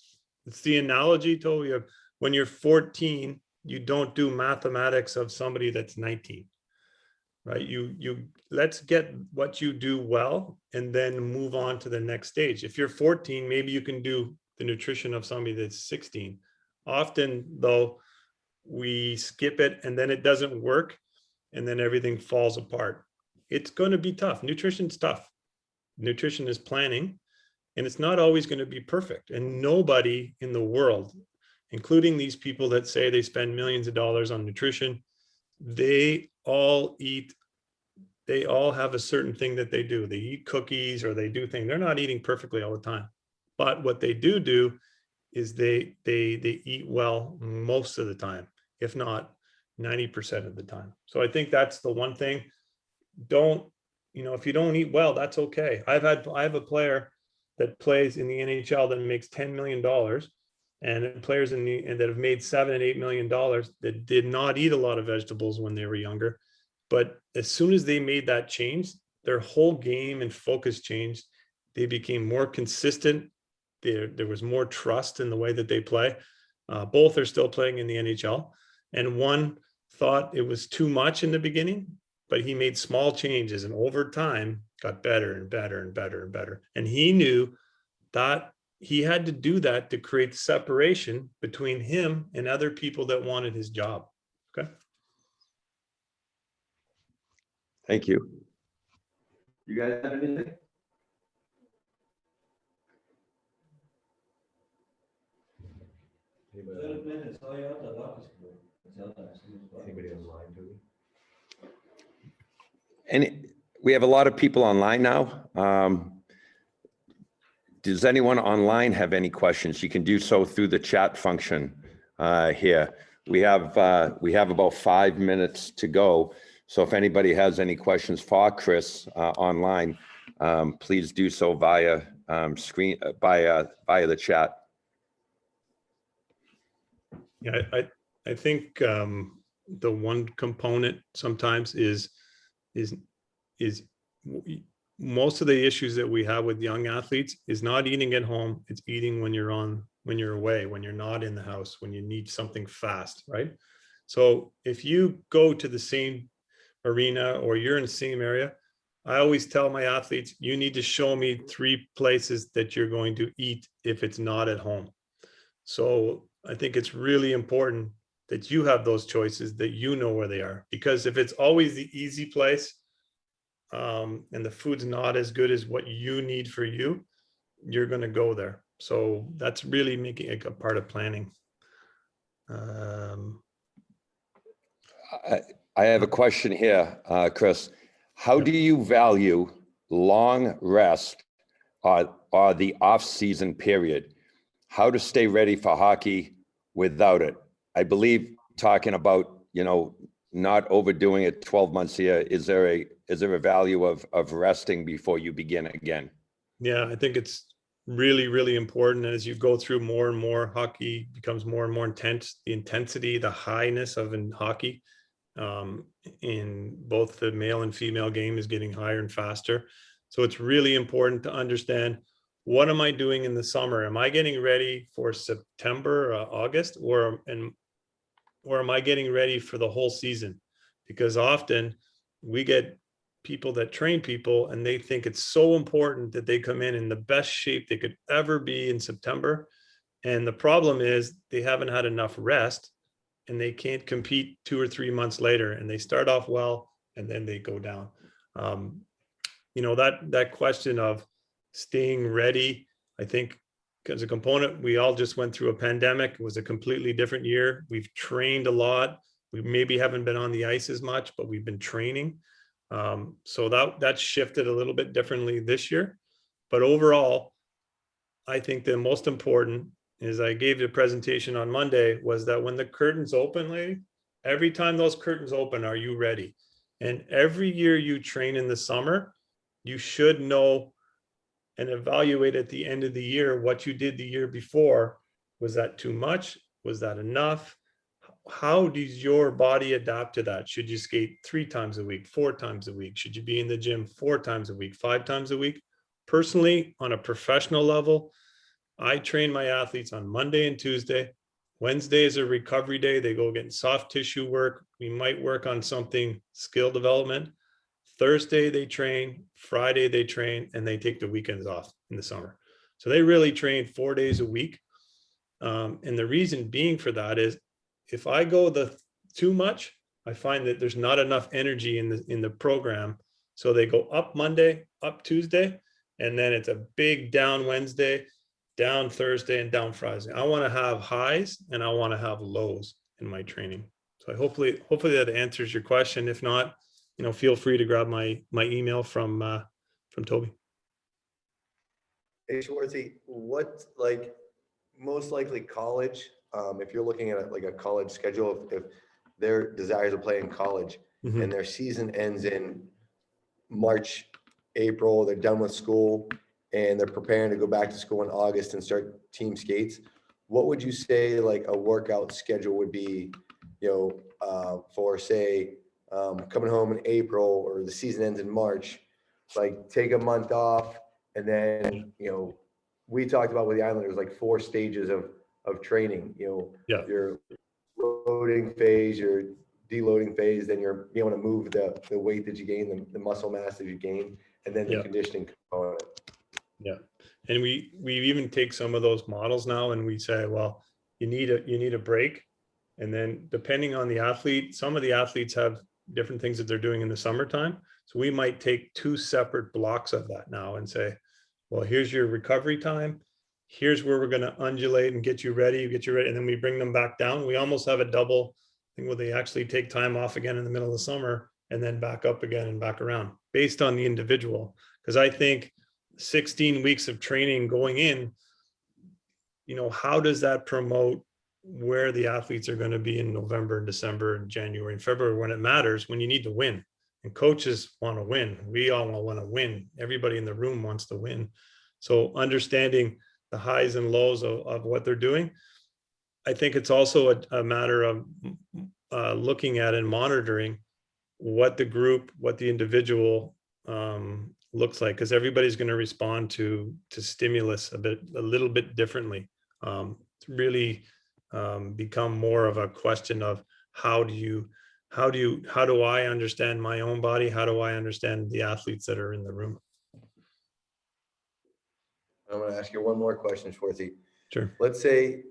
It's the analogy, Toby, of when you're 14, you don't do mathematics of somebody that's 19, right? You let's get what you do well and then move on to the next stage. If you're 14, maybe you can do the nutrition of somebody that's 16. Often though, we skip it and then it doesn't work and then everything falls apart. It's going to be tough. Nutrition's tough. Nutrition is planning and it's not always going to be perfect. And nobody in the world, including these people that say they spend millions of dollars on nutrition, they all have a certain thing that they do. They eat cookies or they do things. They're not eating perfectly all the time. But what they do is they eat well most of the time, if not 90% of the time. So I think that's the one thing. Don't, you know, if you don't eat well, that's okay. I have a player that plays in the NHL that makes $10 million. And players that have made $7 and $8 million that did not eat a lot of vegetables when they were younger. But as soon as they made that change, their whole game and focus changed. They became more consistent. There was more trust in the way that they play. Both are still playing in the NHL. And one thought it was too much in the beginning, but he made small changes and over time got better and better and better and better. And he knew that he had to do that to create separation between him and other people that wanted his job. Okay. Thank you. You guys have anything? Anybody online, Toby? And we have a lot of people online now. Does anyone online have any questions? You can do so through the chat function here. We have about 5 minutes to go. So if anybody has any questions for Chris online, please do so via via the chat. Yeah, I think the one component sometimes is most of the issues that we have with young athletes is not eating at home. It's eating when you're away, when you're not in the house, when you need something fast, right? So if you go to the same arena or you're in the same area, I always tell my athletes, you need to show me 3 places that you're going to eat if it's not at home. So I think it's really important that you have those choices, that you know where they are, because if it's always the easy place, and the food's not as good as what you need for you, you're going to go there. So that's really making it a part of planning. I have a question here, Chris. How do you value long rest or the off-season period? How to stay ready for hockey without it? I believe talking about, not overdoing it 12 months here. Is there a value of resting before you begin again? Yeah, I think it's really, really important. As you go through more and more, hockey becomes more and more intense. The intensity, the highness of in hockey, in both the male and female game is getting higher and faster. So it's really important to understand, what am I doing in the summer? Am I getting ready for September, August, or am I getting ready for the whole season? Because often we get people that train people and they think it's so important that they come in the best shape they could ever be in September. And the problem is they haven't had enough rest and they can't compete 2 or 3 months later, and they start off well and then they go down. That question of staying ready, I think, as a component, we all just went through a pandemic. It was a completely different year. We've trained a lot. We maybe haven't been on the ice as much, but we've been training. So that shifted a little bit differently this year. But overall, I think the most important is, I gave the presentation on Monday, was that when the curtains open, lady, every time those curtains open, are you ready? And every year you train in the summer, you should know and evaluate at the end of the year what you did the year before. Was that too much? Was that enough? How does your body adapt to that? Should you skate 3 times a week, 4 times a week? Should you be in the gym 4 times a week, 5 times a week? Personally, on a professional level, I train my athletes on Monday and Tuesday. Wednesday is a recovery day. They go get soft tissue work. We might work on something skill development. Thursday they train, Friday they train, and they take the weekends off in the summer. So they really train 4 days a week. And the reason being for that is, if I go too much, I find that there's not enough energy in the program. So they go up Monday, up Tuesday, and then it's a big down Wednesday, down Thursday, and down Friday. I want to have highs and I want to have lows in my training. So hopefully that answers your question. If not, feel free to grab my email from Toby. Hey, Schwartzy, what, most likely college, if you're looking at a college schedule, if their desires to play in college and their season ends in March, April, they're done with school and they're preparing to go back to school in August and start team skates, what would you say a workout schedule would be, for say, coming home in April, or the season ends in March, take a month off, and then, we talked about with the Islanders, 4 stages of training, your loading phase, your deloading phase, then you're able to move the weight that you gain, the muscle mass that you gain, and then the conditioning component. Yeah. And we even take some of those models now and we say, well, you need a break. And then depending on the athlete, some of the athletes have different things that they're doing in the summertime. So we might take 2 separate blocks of that now and say, well, here's your recovery time. Here's where we're going to undulate and get you ready. And then we bring them back down. We almost have a double thing where they actually take time off again in the middle of the summer and then back up again and back around based on the individual. Because I think 16 weeks of training going in, how does that promote where the athletes are going to be in November and December and January and February when it matters, when you need to win. And coaches want to win. We all want to win. Everybody in the room wants to win. So understanding the highs and lows of what they're doing. I think it's also a matter of looking at and monitoring what the group, what the individual looks like, because everybody's going to respond to stimulus a little bit differently. It's really become more of a question of how do I understand my own body? How do I understand the athletes that are in the room? I'm going to ask you one more question, Schwartzy. Sure. Let's say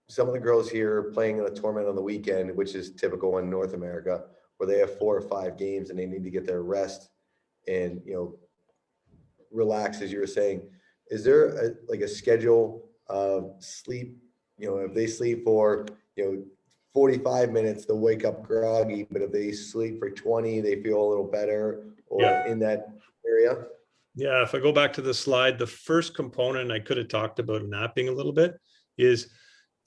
some of the girls here are playing in a tournament on the weekend, which is typical in North America, where they have 4 or 5 games and they need to get their rest and, you know, relax, as you were saying. Is there a schedule of sleep? You know, if they sleep for, 45 minutes, they'll wake up groggy, but if they sleep for 20, they feel a little better, or in that area? Yeah, if I go back to the slide, the first component, I could have talked about napping a little bit, is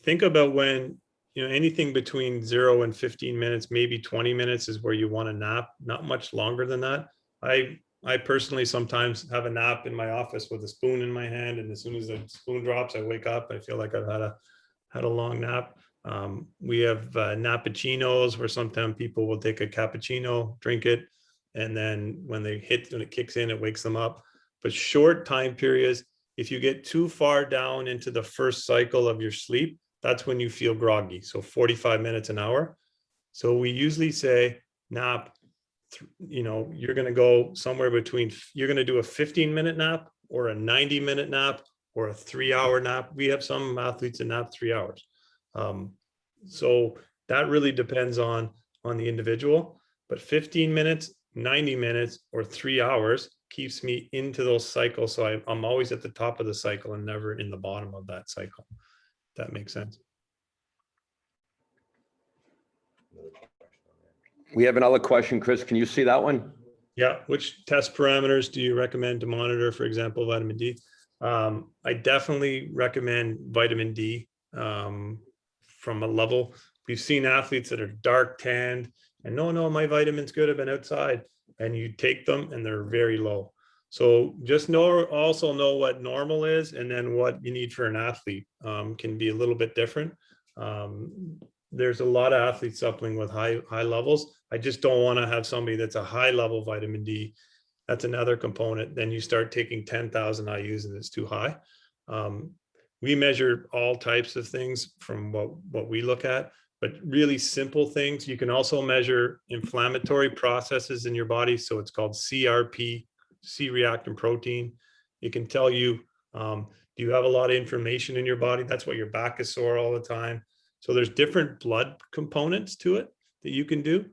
think about when, anything between 0 and 15 minutes, maybe 20 minutes is where you want to nap, not much longer than that. I personally sometimes have a nap in my office with a spoon in my hand, and as soon as the spoon drops, I wake up. I feel like I've had a long nap. We have nappuccinos, where sometimes people will take a cappuccino, drink it, and then when it kicks in, it wakes them up. But short time periods, if you get too far down into the first cycle of your sleep, that's when you feel groggy. So 45 minutes, an hour. So we usually say nap, you're going to go somewhere between, you're going to do a 15-minute nap or a 90-minute nap or a 3-hour nap. We have some athletes that nap 3 hours. So that really depends on the individual, but 15 minutes, 90 minutes, or 3 hours keeps me into those cycles. So I'm always at the top of the cycle and never in the bottom of that cycle. If that makes sense. We have another question, Chris. Can you see that one? Yeah. Which test parameters do you recommend to monitor, for example, vitamin D? I definitely recommend vitamin D from a level. We've seen athletes that are dark tanned and no, my vitamin's good, I've been outside, and you take them and they're very low. So just also know what normal is, and then what you need for an athlete can be a little bit different. There's a lot of athletes suppling with high levels. I just don't want to have somebody that's a high level vitamin D. That's another component. Then you start taking 10,000 IUs and it's too high. We measure all types of things from what we look at, but really simple things. You can also measure inflammatory processes in your body. So it's called CRP, C-reactant protein. It can tell you, do you have a lot of inflammation in your body? That's why your back is sore all the time. So there's different blood components to it that you can do.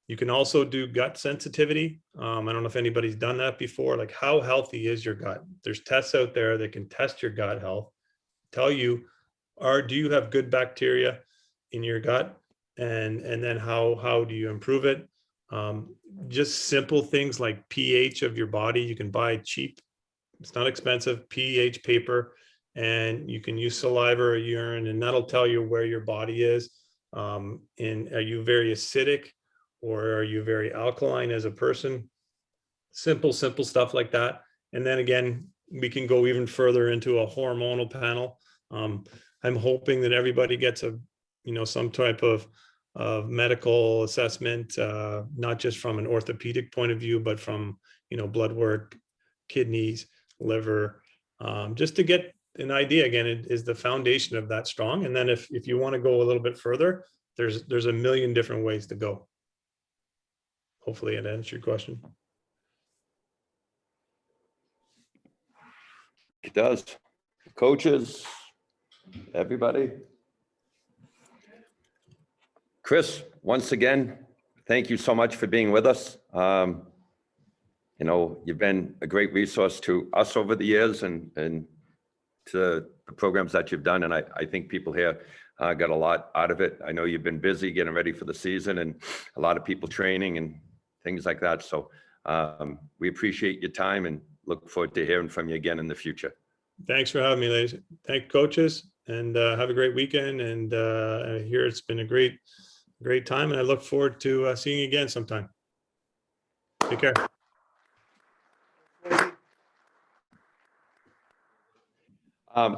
You can also do gut sensitivity. I don't know if anybody's done that before. Like, how healthy is your gut? There's tests out there that can test your gut health, tell you, do you have good bacteria in your gut? And then how do you improve it? Just simple things like pH of your body. You can buy cheap, it's not expensive, pH paper, and you can use saliva or urine, and that'll tell you where your body is. And are you very acidic, or are you very alkaline as a person? Simple stuff like that. And then again, we can go even further into a hormonal panel. I'm hoping that everybody gets some type of medical assessment, not just from an orthopedic point of view, but from, blood work, kidneys, liver, just to get an idea. Again, it is the foundation of that strong. And then if you want to go a little bit further, there's a million different ways to go. Hopefully it answers your question. It does. Coaches, everybody. Chris, once again, thank you so much for being with us. You've been a great resource to us over the years and to the programs that you've done. And I think people here got a lot out of it. I know you've been busy getting ready for the season and a lot of people training and things like that. So we appreciate your time and look forward to hearing from you again in the future. Thanks for having me, ladies. Thank coaches. and have a great weekend. And I hear it's been a great time, and I look forward to seeing you again sometime. Take care.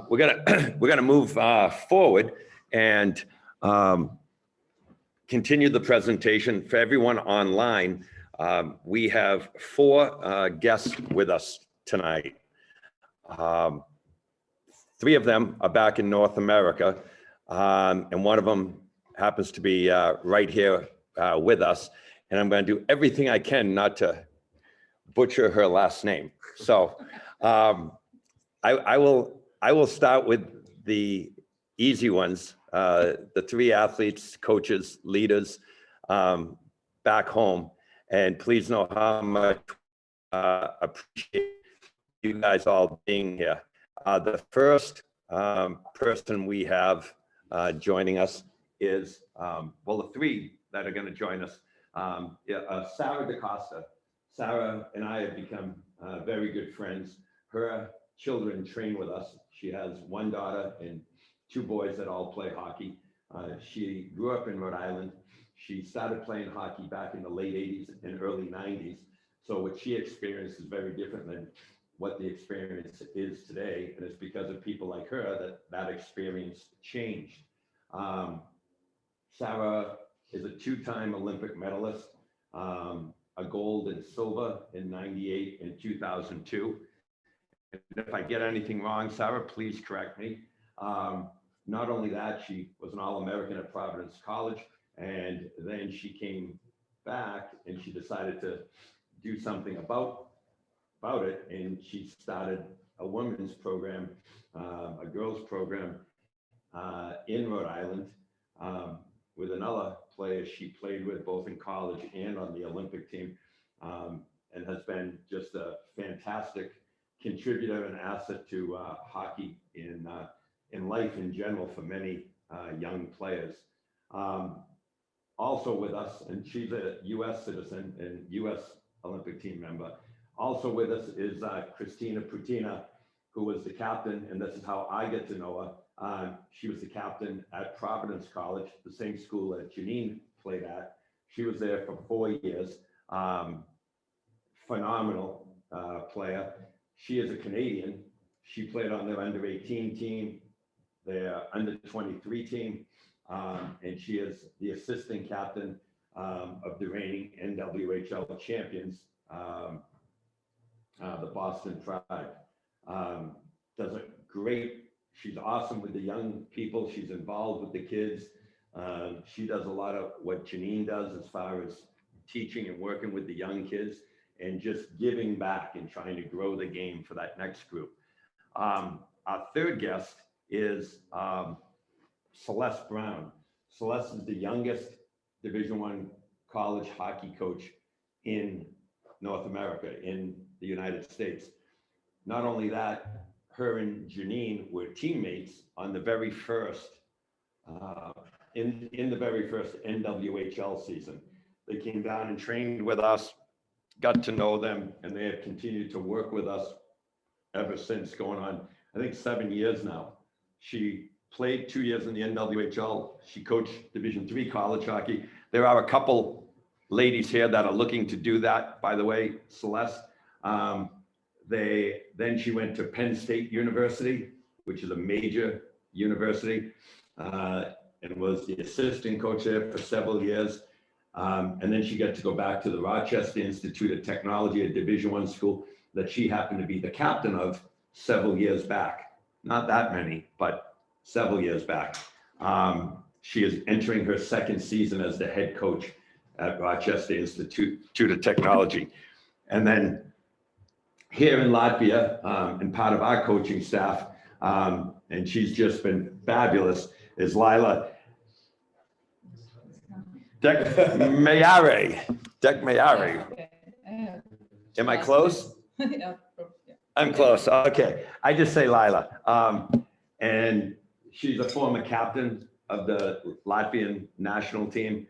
We're gonna move forward and continue the presentation. For everyone online, we have 4 guests with us tonight. 3 of them are back in North America, and one of them happens to be right here with us. And I'm going to do everything I can not to butcher her last name. So I will start with the easy ones. The 3 athletes, coaches, leaders back home. And please know how much appreciate you guys all being here. The first person we have joining us is, well, the 3 that are going to join us. Sara DaCosta. Sara and I have become very good friends. Her children train with us. She has 1 daughter and 2 boys that all play hockey. She grew up in Rhode Island. She started playing hockey back in the late 80s and early 90s. So what she experienced is very different than what the experience is today. And it's because of people like her that experience changed. Sara is a 2-time Olympic medalist, a gold and silver in '98 and 2002. And if I get anything wrong, Sara, please correct me. Not only that, she was an All-American at Providence College, and then she came back and she decided to do something about it, and she started a women's program, a girls program in Rhode Island with another player she played with both in college and on the Olympic team, and has been just a fantastic contributor and asset to hockey in life in general for many young players. Also with us, and she's a U.S. citizen and U.S. Olympic team member. Also with us is Christina Putina, who was the captain, and this is how I get to know her. She was the captain at Providence College, the same school that Janine played at. She was there for 4 years. Phenomenal player. She is a Canadian. She played on their under-18 team, their under-23 team, and she is the assistant captain of the reigning NWHL champions, the Boston Pride. Does a great, she's awesome with the young people. She's involved with the kids. She does a lot of what Janine does as far as teaching and working with the young kids and just giving back and trying to grow the game for that next group. Our 3rd guest is Celeste Brown. Celeste is the youngest Division I college hockey coach in North America, in the United States. Not only that, her and Janine were teammates on the very first, in the very first NWHL season. They came down and trained with us, got to know them, and they have continued to work with us ever since, going on, I think, 7 years now. She played 2 years in the NWHL. She coached Division III college hockey. There are a couple ladies here that are looking to do that, by the way, Celeste. Then she went to Penn State University, which is a major university, and was the assistant coach there for several years. And then she got to go back to the Rochester Institute of Technology, a Division I school that she happened to be the captain of several years back. Not that many, but several years back. She is entering her 2nd season as the head coach at Rochester Institute of Technology. And then here in Latvia, and part of our coaching staff, and she's just been fabulous, is Laila Dekmeijera-Trigubova. Am I close? Yeah. I'm close. Okay. I just say Laila. And she's a former captain of the Latvian national team,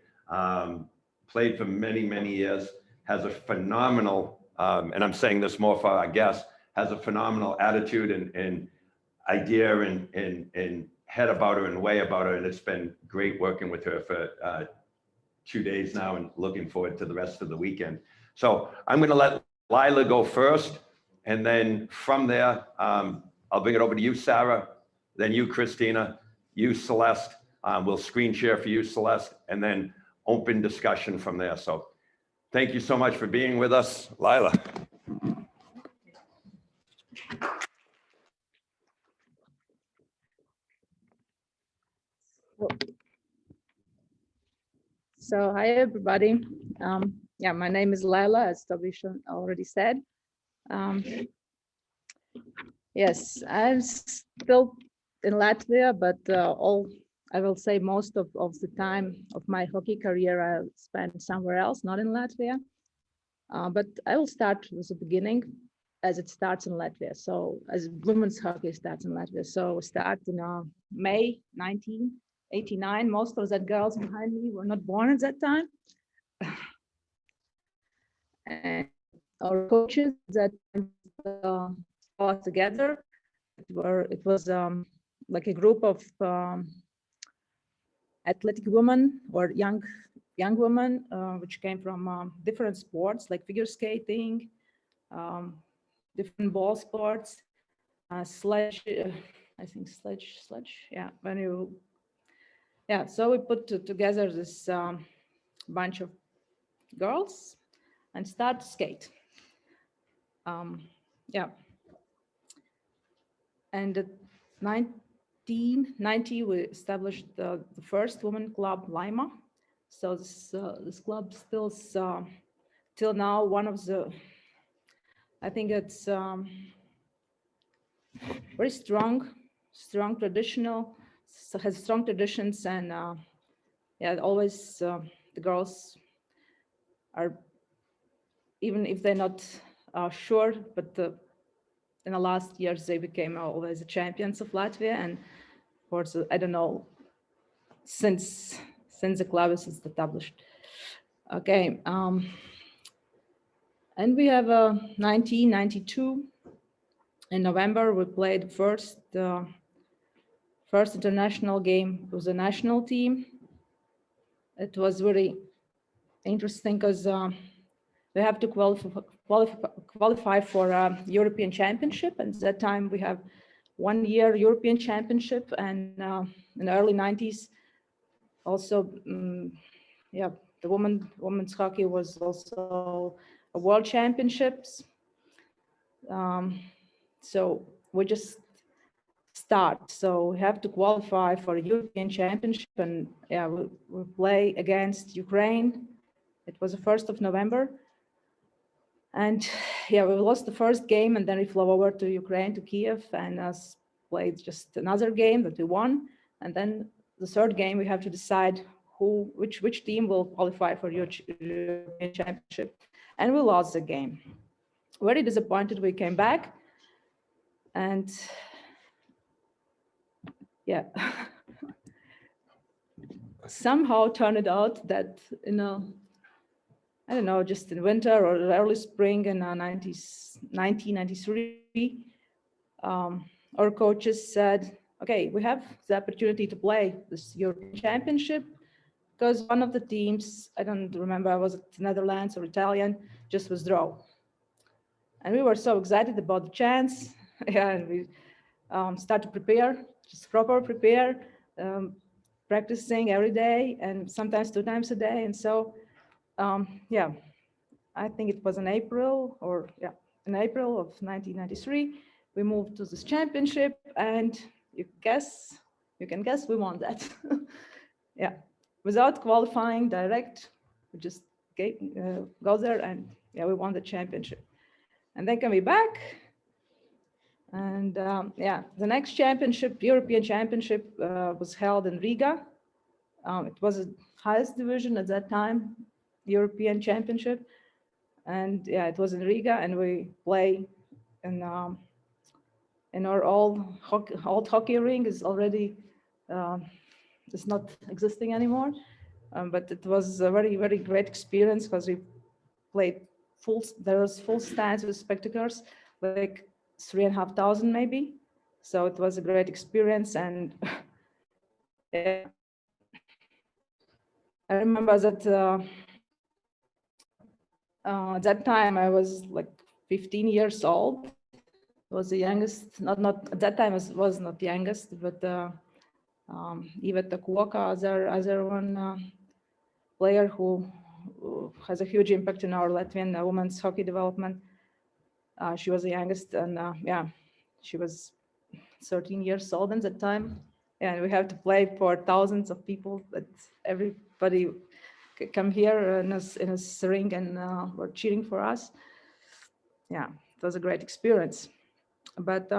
played for many, many years, has a phenomenal, and I'm saying this more for our guests, has a phenomenal attitude and idea and head about her and way about her, and it's been great working with her for 2 days now, and looking forward to the rest of the weekend. So I'm going to let Laila go first, and then from there, I'll bring it over to you, Sarah, then you, Christina, you, Celeste. We'll screen share for you, Celeste, and then open discussion from there. So thank you so much for being with us, Laila. So hi everybody. Yeah, my name is Laila, as Tabisha already said. Yes, I'm still in Latvia, but I will say most of the time of my hockey career I spent somewhere else, not in Latvia. But I will start with the beginning, as it starts in Latvia. So as women's hockey starts in Latvia. So we start in May 1989. Most of the girls behind me were not born at that time. And our coaches that got together, it was like a group of athletic women or young women, which came from different sports like figure skating, different ball sports, sledge, I think sledge, yeah. So we put together this bunch of girls and start to skate. Yeah. And in 1990, we established the first women club, Lima. So this club still till now one of the, I think it's very strong traditional, has strong traditions, and yeah, always the girls are, even if they're not sure, but in the last years they became always the champions of Latvia, and of course I don't know, since the club is established. Okay, and we have 1992 in November we played first international game with the national team. It was really interesting because we have to qualify for European Championship, and at that time we have 1 year European Championship, and in the early 90s also, yeah, the women's hockey was also a World Championships. So we just start. So we have to qualify for a European Championship, and yeah, we play against Ukraine. It was the 1st of November. And yeah, we lost the first game, and then we flew over to Ukraine, to Kiev, and us played just another game that we won. And then the third game, we have to decide which team will qualify for European Championship. And we lost the game. Very disappointed. We came back, and yeah, somehow turned it out that, you know, I don't know, just in winter or early spring in 1993, our coaches said, okay, we have the opportunity to play this European Championship, because one of the teams, I don't remember, was it Netherlands or Italian, just withdraw. And we were so excited about the chance. Yeah, and we start to prepare, just proper prepare, practicing every day and sometimes 2 times a day. And so, yeah, I think it was in April of 1993, we moved to this championship, and you can guess we won that. Yeah, without qualifying direct, we just go there, and yeah, we won the championship. And then came back, and yeah, the next championship, European Championship, was held in Riga. It was the highest division at that time, European Championship, and yeah, it was in Riga, and we play in our old hockey ring is already it's not existing anymore, but it was a very, very great experience because we played there was full stands with spectators, like 3,500 maybe. So it was a great experience, and Yeah. I remember that at that time I was like 15 years old. I was the youngest, not at that time I was not the youngest, but Iveta Koka, other one player who has a huge impact in our Latvian women's hockey development. She was the youngest, and yeah, she was 13 years old at that time. And we have to play for thousands of people, that everybody come here in a ring and were cheering for us. Yeah, it was a great experience. But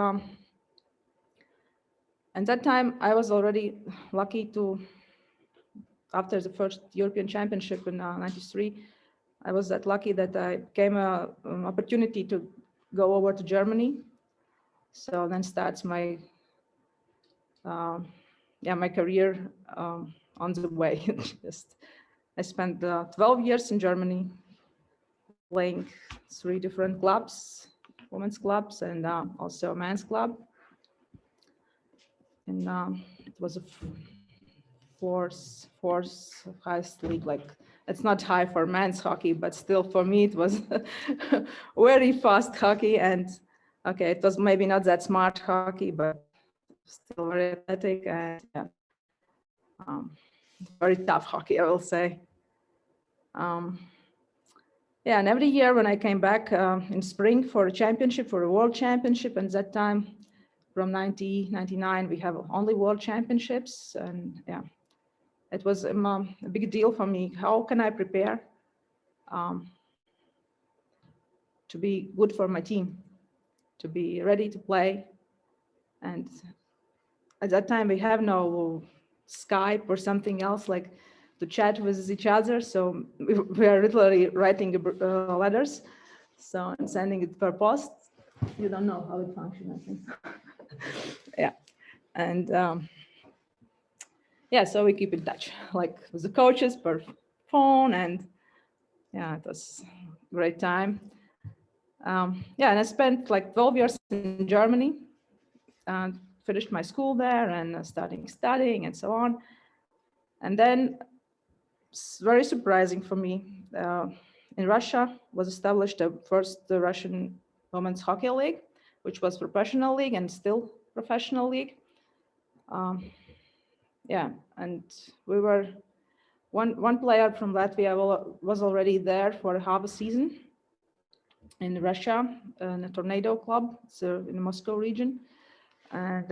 at that time, I was already lucky to, after the first European Championship in '93, I was that lucky that I came an opportunity to go over to Germany. So then starts my my career on the way. I spent 12 years in Germany, playing 3 different clubs, women's clubs, and also a men's club. And it was a fourth highest league. Like, it's not high for men's hockey, but still for me it was very fast hockey. And okay, it was maybe not that smart hockey, but still very athletic and yeah, very tough hockey, I will say. Yeah, and every year when I came back in spring for a championship, for a world championship, and that time from 1999 we have only world championships, and yeah, it was a big deal for me. How can I prepare to be good for my team, to be ready to play? And at that time we have no Skype or something else like to chat with each other, so we are literally writing letters, so and sending it per post. You don't know how it functions, I think. Yeah, and yeah, so we keep in touch, like with the coaches per phone, and yeah, it was a great time. Yeah, and I spent like 12 years in Germany and finished my school there and studying and so on. And then it's very surprising for me. In Russia was established the first Russian women's hockey league, which was professional league and still professional league. Yeah, and we were one player from Latvia was already there for half a season in Russia, in a Tornado club, so in the Moscow region. And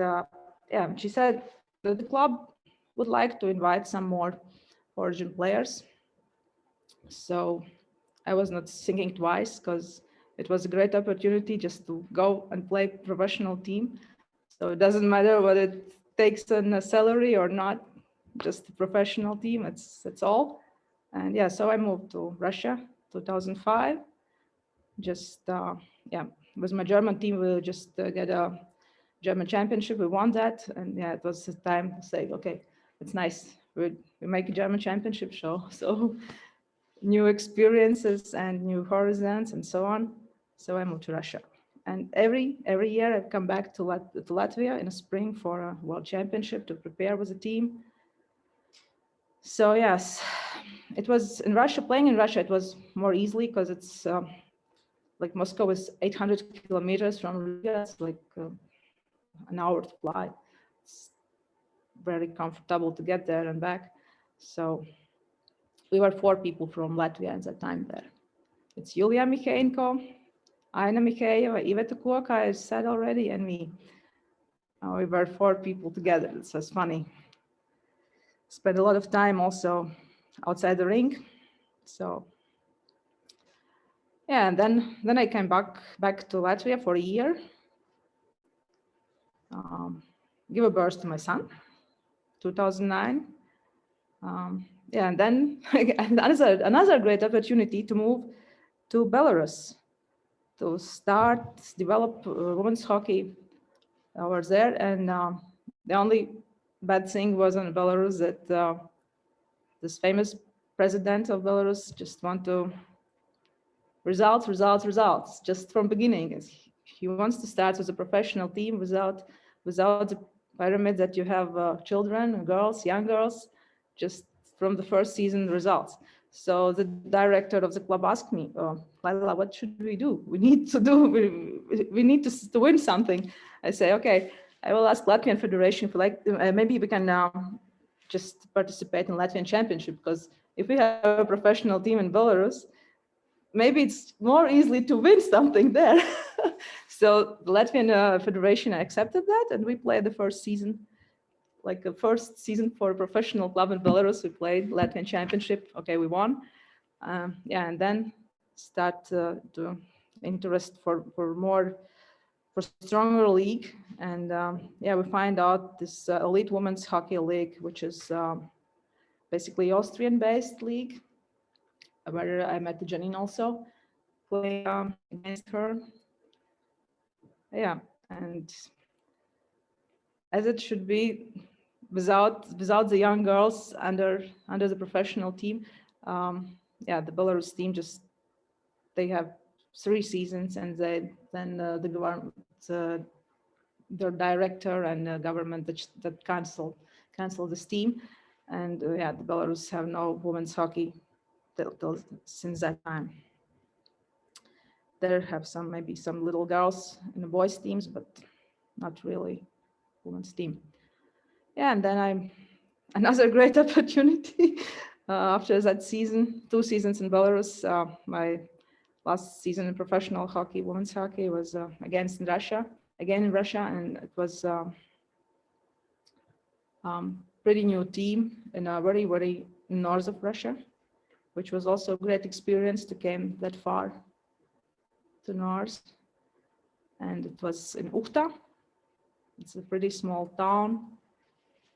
yeah, she said that the club would like to invite some more origin players. So I was not thinking twice, because it was a great opportunity just to go and play professional team. So it doesn't matter whether it takes a salary or not, just a professional team, that's all. And yeah, so I moved to Russia 2005. Just yeah, with my German team, we just get a German championship. We won that, and yeah, it was the time to say, okay, it's nice. We make a German championship show. So new experiences and new horizons and so on. So I moved to Russia, and every year I come back to Latvia in the spring for a world championship to prepare with the team. So yes, it was in Russia. Playing in Russia, it was more easily because it's like Moscow is 800 kilometers from Riga. It's like an hour to fly. It's very comfortable to get there and back. So we were 4 people from Latvia at that time there. It's Yulia Mikheenko, Aina Mikheyeva, Iveta Koka, I said already, and me. We were 4 people together. It was funny. Spent a lot of time also outside the rink. So yeah, and then I came back to Latvia for a year. Give a birth to my son, 2009. Yeah, and then another great opportunity to move to Belarus to develop women's hockey over there. And the only bad thing was in Belarus that this famous president of Belarus just want to results, just from beginning. He wants to start with a professional team without the pyramid that you have children, girls, young girls, just from the first season results. So the director of the club asked me, Laila, what should we do? We need to win something. I say, okay, I will ask Latvian Federation for maybe we can just participate in Latvian Championship, because if we have a professional team in Belarus, maybe it's more easily to win something there. So the Latvian Federation accepted that, and we played the first season. Like the first season for a professional club in Belarus, we played Latvian Championship. Okay, we won. And then start to interest for stronger league. And we find out this elite women's hockey league, which is basically Austrian-based league, where I met Janine also, play against her. Yeah, and as it should be, without the young girls under the professional team, the Belarus team they have 3 seasons, and then the government, their director and the government that canceled this team, and the Belarus have no women's hockey since that time. There have maybe some little girls in the boys teams, but not really women's team. Yeah, and then another great opportunity after that season, 2 seasons in Belarus. My last season in professional hockey, women's hockey, was again in Russia, and it was pretty new team in a very, very north of Russia, which was also a great experience to came that far to north. And it was in Augusta. It's a pretty small town.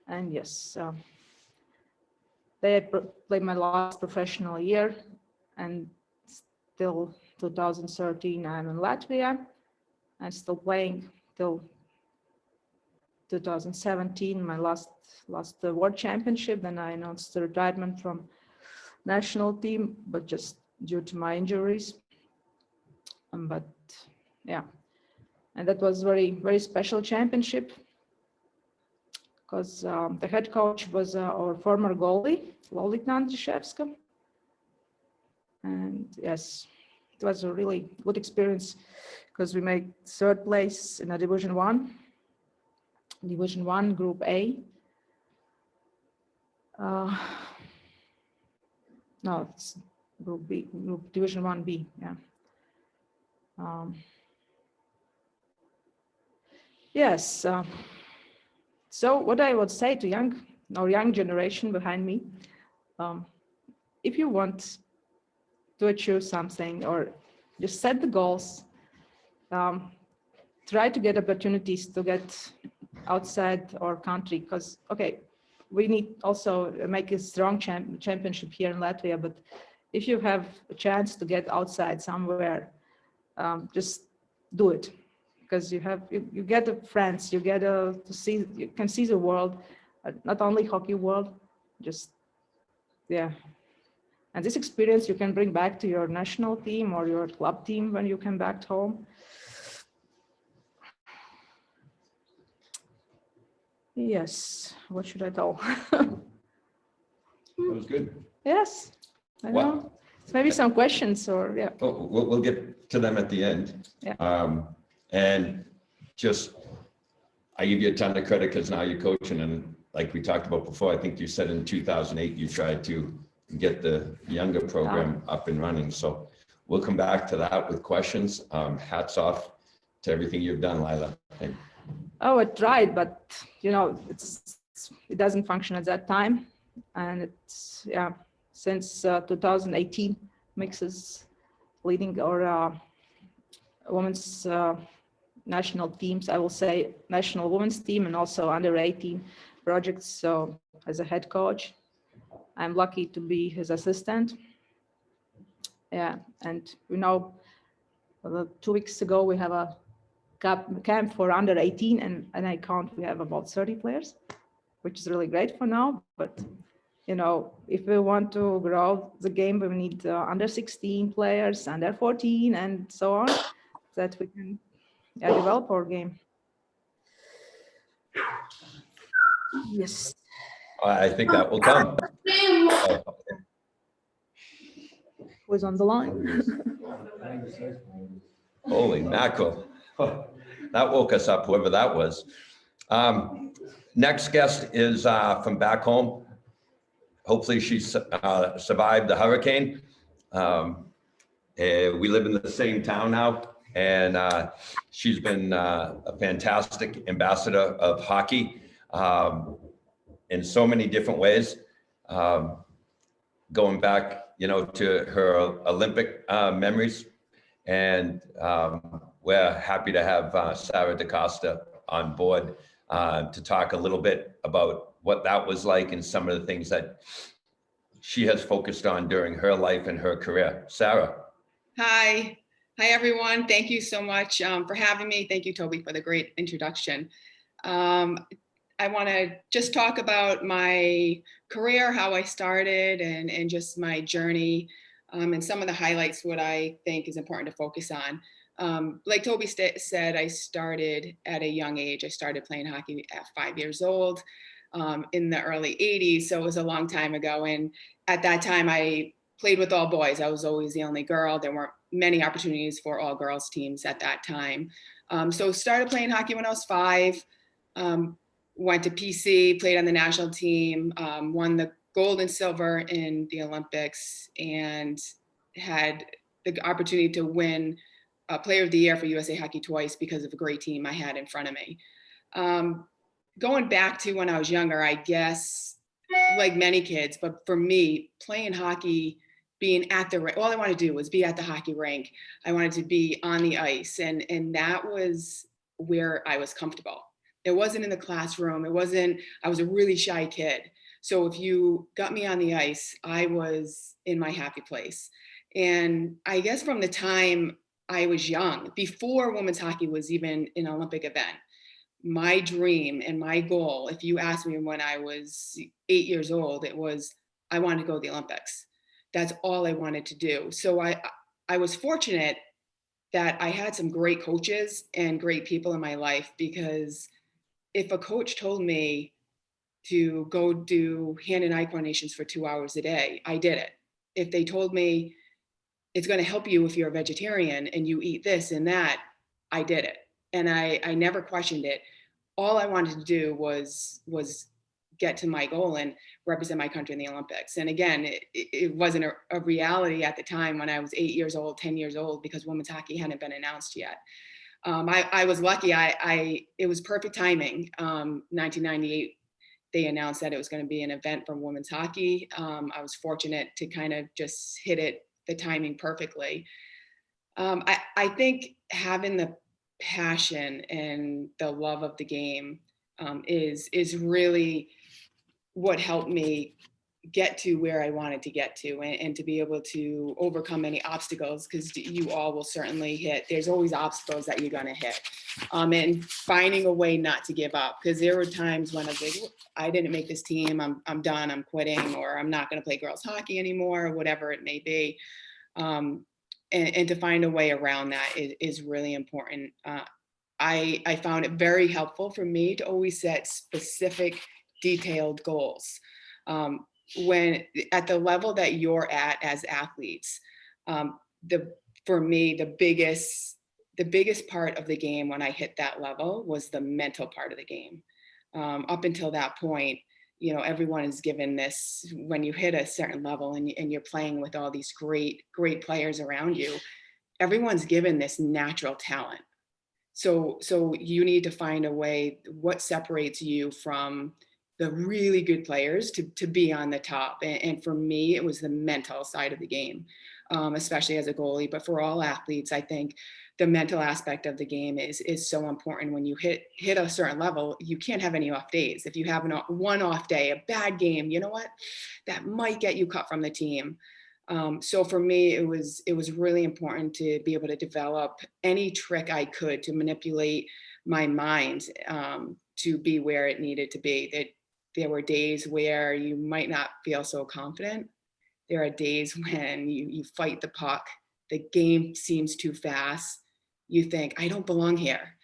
And yes, they played my last professional year, and still 2013 I'm in Latvia. I'm still playing till 2017, my last world championship. Then I announced the retirement from national team, but just due to my injuries. But yeah, and that was very, very special championship, because the head coach was our former goalie, Lolita. And yes, it was a really good experience, because we made 3rd place in a Division 1, Group A. No, it's Group B, Division 1B, yeah. Yes. So what I would say to young generation behind me, if you want to achieve something, or just set the goals, try to get opportunities to get outside our country, because we need also make a strong championship here in Latvia, but if you have a chance to get outside somewhere, just do it. Because you get the friends, you get to see, you can see the world, not only hockey world, and this experience you can bring back to your national team or your club team when you come back home. Yes, what should I tell? That was good. Yes, I Wow. know. Maybe some questions, or yeah. Oh, we'll get to them at the end. Yeah. And just, I give you a ton of credit because now you're coaching, and like we talked about before, I think you said in 2008 you tried to get the younger program up and running. So we'll come back to that with questions. Hats off to everything you've done, Laila. I tried, but it doesn't function at that time, and it's since 2018 mixes leading our women's national teams. I will say national women's team and also under 18 projects. So as a head coach, I'm lucky to be his assistant. Yeah, and 2 weeks ago we have a camp for under 18, and I count we have about 30 players, which is really great for now. But if we want to grow the game, we need under 16 players, under 14, and so on, that we can develop our game. Yes. I think that will come. Was on the line. Holy mackerel. That woke us up, whoever that was. Next guest is from back home. Hopefully she survived the hurricane. We live in the same town now, and she's been a fantastic ambassador of hockey in so many different ways. Going back, to her Olympic memories. And we're happy to have Sara DaCosta on board to talk a little bit about what that was like and some of the things that she has focused on during her life and her career. Sara. Hi everyone. Thank you so much for having me. Thank you, Toby, for the great introduction. I want to just talk about my career, how I started, and just my journey, and some of the highlights, what I think is important to focus on. Like Toby said, I started at a young age. I started playing hockey at 5 years old in the early 80s. So it was a long time ago. And at that time, I played with all boys. I was always the only girl. There weren't many opportunities for all girls teams at that time. So started playing hockey when I was 5. Went to PC, played on the national team, won the gold and silver in the Olympics, and had the opportunity to win Player of the Year for USA Hockey twice because of a great team I had in front of me. Going back to when I was younger, I guess, like many kids, but for me, playing hockey, being at the rink, all I wanted to do was be at the hockey rink. I wanted to be on the ice, and that was where I was comfortable. It wasn't in the classroom. I was a really shy kid. So if you got me on the ice, I was in my happy place. And I guess from the time I was young, before women's hockey was even an Olympic event, my dream and my goal, if you asked me when I was 8 years old, it was, I wanted to go to the Olympics. That's all I wanted to do. So I was fortunate that I had some great coaches and great people in my life, because if a coach told me to go do hand and eye coordinations for 2 hours a day, I did it. If they told me it's going to help you if you're a vegetarian and you eat this and that, I did it. And I never questioned it. All I wanted to do was get to my goal and represent my country in the Olympics. And again, it wasn't a reality at the time when I was 8 years old, 10 years old, because women's hockey hadn't been announced yet. I was lucky. It was perfect timing. 1998, they announced that it was going to be an event for women's hockey. I was fortunate to kind of just hit the timing perfectly. I think having the passion and the love of the game is really what helped me get to where I wanted to get to, and to be able to overcome any obstacles, because you all will certainly hit. There's always obstacles that you're gonna hit, and finding a way not to give up, because there were times when I was like, I didn't make this team, I'm done, I'm quitting, or I'm not gonna play girls hockey anymore, or whatever it may be. And to find a way around that is really important. I found it very helpful for me to always set specific, detailed goals. When at the level that you're at as athletes, for me, the biggest part of the game when I hit that level was the mental part of the game. Up until that point, everyone is given this, when you hit a certain level and you're playing with all these great players around you, everyone's given this natural talent. So you need to find a way, what separates you from the really good players to be on the top. And for me, it was the mental side of the game, especially as a goalie, but for all athletes, I think the mental aspect of the game is so important. When you hit a certain level, you can't have any off days. If you have one off day, a bad game, you know what, that might get you cut from the team. So for me, it was really important to be able to develop any trick I could to manipulate my mind to be where it needed to be. That there were days where you might not feel so confident. There are days when you fight the puck, the game seems too fast. You think, I don't belong here.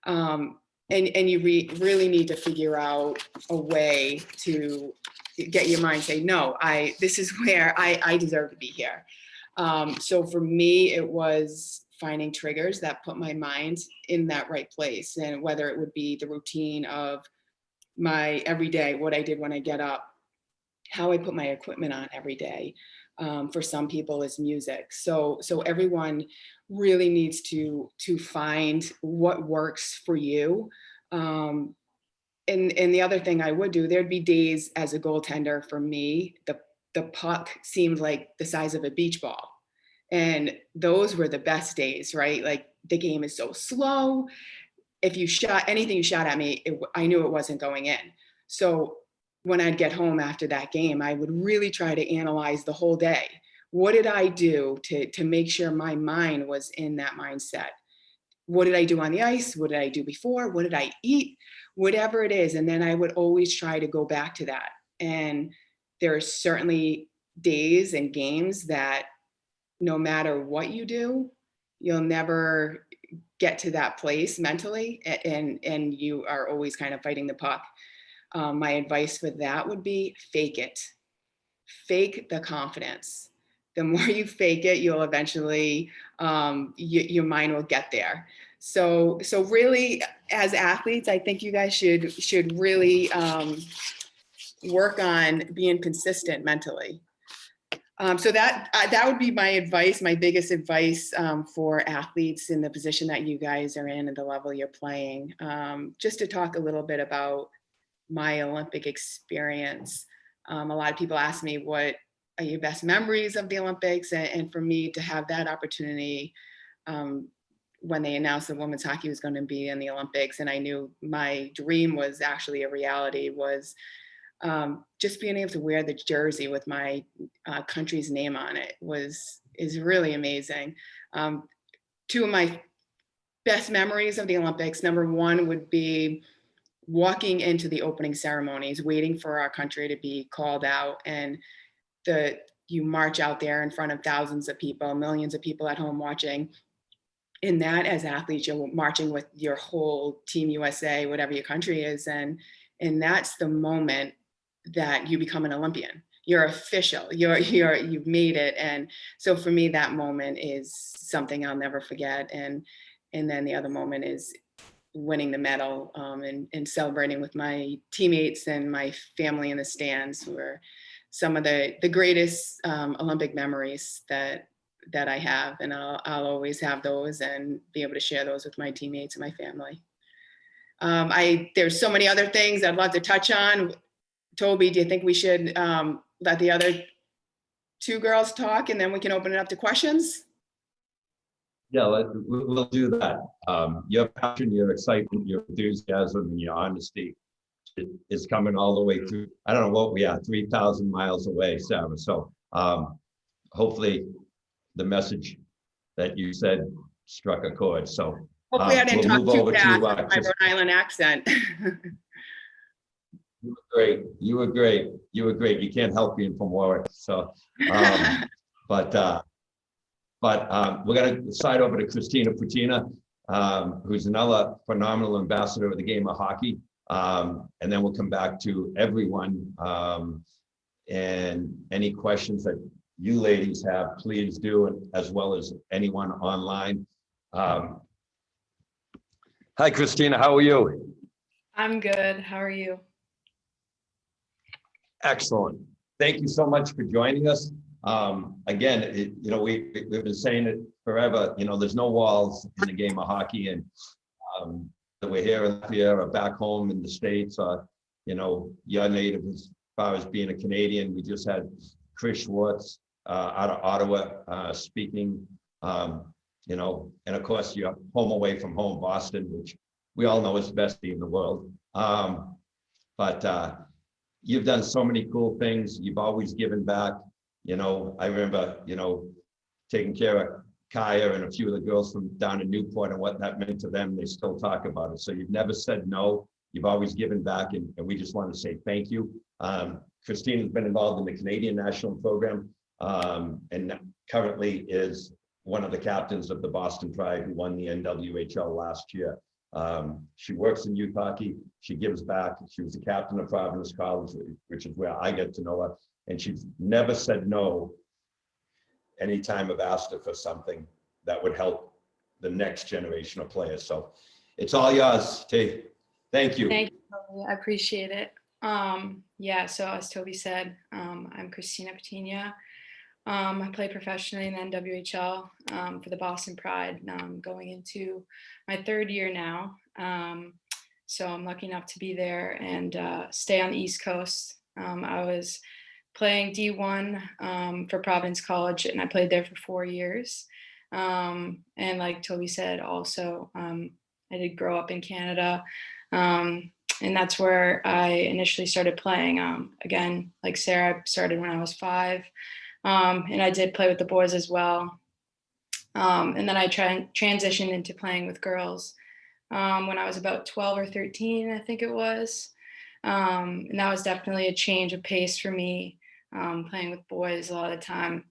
And and you really need to figure out a way to get your mind say, no, this is where I deserve to be here. So for me, it was finding triggers that put my mind in that right place. And whether it would be the routine of my everyday, what I did when I get up, how I put my equipment on every day. For some people is music. So everyone really needs to find what works for you. And the other thing I would do, there'd be days as a goaltender for me, the puck seemed like the size of a beach ball. And those were the best days, right? Like the game is so slow. If you shot anything you shot at me, I knew it wasn't going in. So when I'd get home after that game, I would really try to analyze the whole day. What did I do to make sure my mind was in that mindset? What did I do on the ice? What did I do before? What did I eat? Whatever it is. And then I would always try to go back to that. And there are certainly days and games that no matter what you do, you'll never get to that place mentally. And you are always kind of fighting the puck. My advice for that would be fake it. Fake the confidence. The more you fake it, you'll eventually, your mind will get there. So really, as athletes, I think you guys should really work on being consistent mentally. So that would be my advice, my biggest advice for athletes in the position that you guys are in and the level you're playing. Just to talk a little bit about my Olympic experience. A lot of people ask me, what are your best memories of the Olympics? And for me to have that opportunity when they announced that women's hockey was going to be in the Olympics, and I knew my dream was actually a reality, was just being able to wear the jersey with my country's name on it is really amazing. Two of my best memories of the Olympics, number one would be walking into the opening ceremonies, waiting for our country to be called out, and you march out there in front of thousands of people, millions of people at home watching. In that, as athletes, you're marching with your whole Team USA, whatever your country is, and that's the moment that you become an Olympian. You're official. You've made it. And so for me, that moment is something I'll never forget. And then the other moment is winning the medal and celebrating with my teammates and my family in the stands were some of the greatest Olympic memories that I have. And I'll always have those and be able to share those with my teammates and my family. There's so many other things I'd love to touch on. Toby, do you think we should let the other two girls talk and then we can open it up to questions? Yeah, we'll do that. Your passion, your excitement, your enthusiasm, and your honesty is coming all the way through. I don't know what we are, 3,000 miles away, Sarah. So hopefully the message that you said struck a chord. So hopefully I didn't talk too fast with my Chris. Rhode Island accent. You were great. You were great. You were great. You can't help being from Warwick. So, but we're going to slide over to Christina Putina, who's another phenomenal ambassador of the game of hockey. And then we'll come back to everyone. And any questions that you ladies have, please do, as well as anyone online. Hi, Christina. How are you? I'm good. How are you? Excellent. Thank you so much for joining us. Again, we've been saying it forever, there's no walls in the game of hockey, and we're here in Latvia or back home in the States, you're native as far as being a Canadian. We just had Chris Schwarz out of Ottawa speaking, and of course you're home away from home, Boston, which we all know is the best team in the world. But you've done so many cool things. You've always given back. I remember, taking care of Kaya and a few of the girls from down in Newport and what that meant to them. They still talk about it. So you've never said no. You've always given back, and we just want to say thank you. Christina's been involved in the Canadian national program and currently is one of the captains of the Boston Pride, who won the NWHL last year. She works in youth hockey. She gives back. She was the captain of Providence College, which is where I get to know her. And she's never said no anytime I've asked her for something that would help the next generation of players. So it's all yours, T. Thank you. Thank you, Toby. I appreciate it. Yeah, so as Toby said, I'm Christina Putina. I play professionally in the NWHL for the Boston Pride. I'm going into my 3rd year now. So I'm lucky enough to be there and stay on the East Coast. I was playing D1 for Providence College, and I played there for 4 years. And like Toby said, also, I did grow up in Canada. And that's where I initially started playing. Again, like Sarah, I started when I was 5. And I did play with the boys as well. And then I transitioned into playing with girls when I was about 12 or 13, I think it was. And that was definitely a change of pace for me, playing with boys a lot of the time.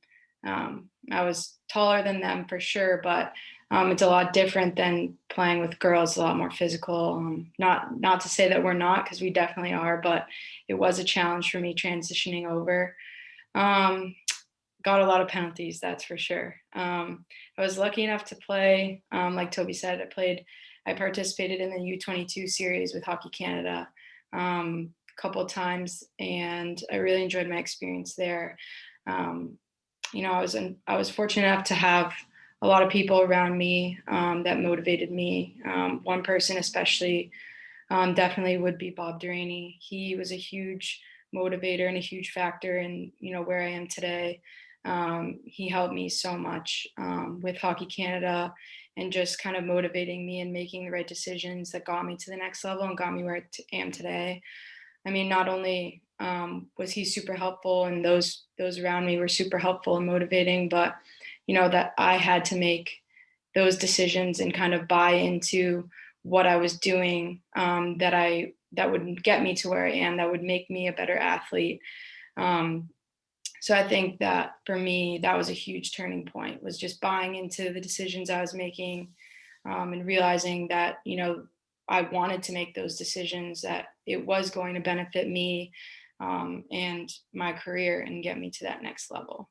I was taller than them for sure, but it's a lot different than playing with girls, a lot more physical. Not to say that we're not, because we definitely are, but it was a challenge for me transitioning over. Got a lot of penalties, that's for sure. I was lucky enough to play, like Toby said, I participated in the U22 series with Hockey Canada a couple of times, and I really enjoyed my experience there. You know, I was fortunate enough to have a lot of people around me that motivated me. One person especially definitely would be Bob Duraney. He was a huge motivator and a huge factor in, you know, where I am today. He helped me so much with Hockey Canada and just kind of motivating me and making the right decisions that got me to the next level and got me where I am today. I mean, not only was he super helpful and those around me were super helpful and motivating, but, you know, that I had to make those decisions and kind of buy into what I was doing that would get me to where I am, that would make me a better athlete. So I think that for me, that was a huge turning point, was just buying into the decisions I was making and realizing that, you know, I wanted to make those decisions, that it was going to benefit me and my career and get me to that next level.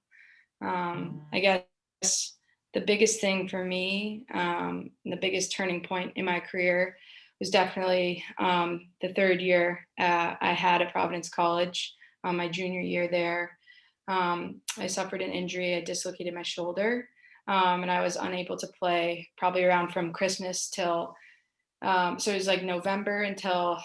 I guess the biggest thing for me, the biggest turning point in my career was definitely the 3rd year I had at Providence College, my junior year there. I suffered an injury. I dislocated my shoulder, and I was unable to play probably around from Christmas till, so it was like November until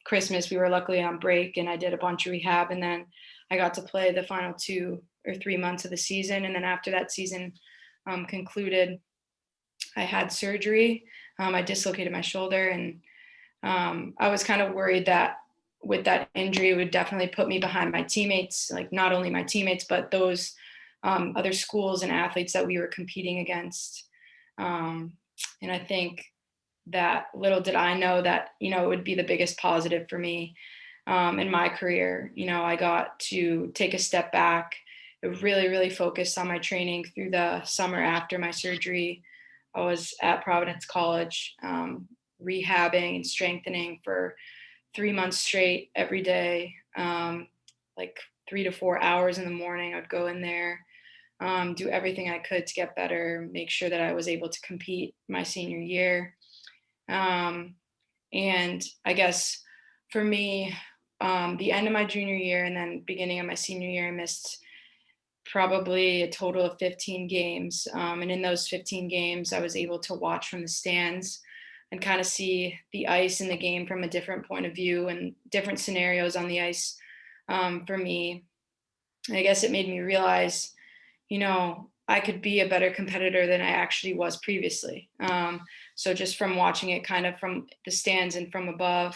Christmas. We were luckily on break, and I did a bunch of rehab, and then I got to play the final 2 or 3 months of the season. And then after that season concluded, I had surgery. I dislocated my shoulder, and I was kind of worried that with that injury, it would definitely put me behind my teammates, like not only my teammates, but those other schools and athletes that we were competing against. And I think that little did I know that, you know, it would be the biggest positive for me in my career. You know, I got to take a step back, really, really focused on my training through the summer after my surgery. I was at Providence College, rehabbing and strengthening for 3 months straight every day, like 3 to 4 hours in the morning. I'd go in there, do everything I could to get better, make sure that I was able to compete my senior year. And I guess for me, the end of my junior year and then beginning of my senior year, I missed probably a total of 15 games. And in those 15 games, I was able to watch from the stands and kind of see the ice and the game from a different point of view and different scenarios on the ice for me. I guess it made me realize, you know, I could be a better competitor than I actually was previously. So just from watching it kind of from the stands and from above,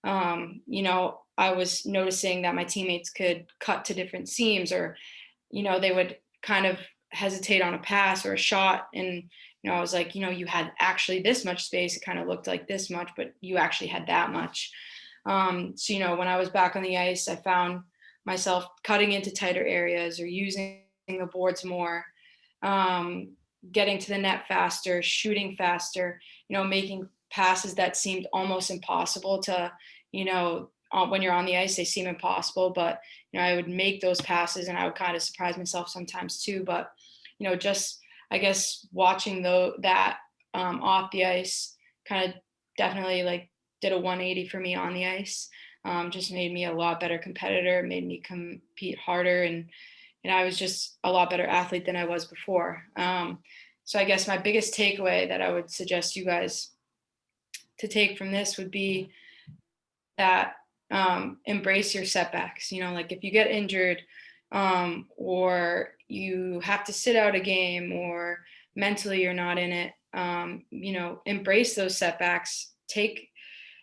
you know, I was noticing that my teammates could cut to different seams, or, you know, they would kind of hesitate on a pass or a shot. And, you know, I was like, you know, you had actually this much space. It kind of looked like this much, but you actually had that much. So, you know, when I was back on the ice, I found myself cutting into tighter areas or using the boards more, getting to the net faster, shooting faster, you know, making passes that seemed almost impossible to, when you're on the ice, they seem impossible, but, I would make those passes and I would kind of surprise myself sometimes too. But, just, I guess, watching that off the ice kind of definitely like did a 180 for me on the ice. Just made me a lot better competitor, made me compete harder. And I was just a lot better athlete than I was before. So I guess my biggest takeaway that I would suggest you guys to take from this would be that embrace your setbacks. Like if you get injured or you have to sit out a game or mentally you're not in it, embrace those setbacks, take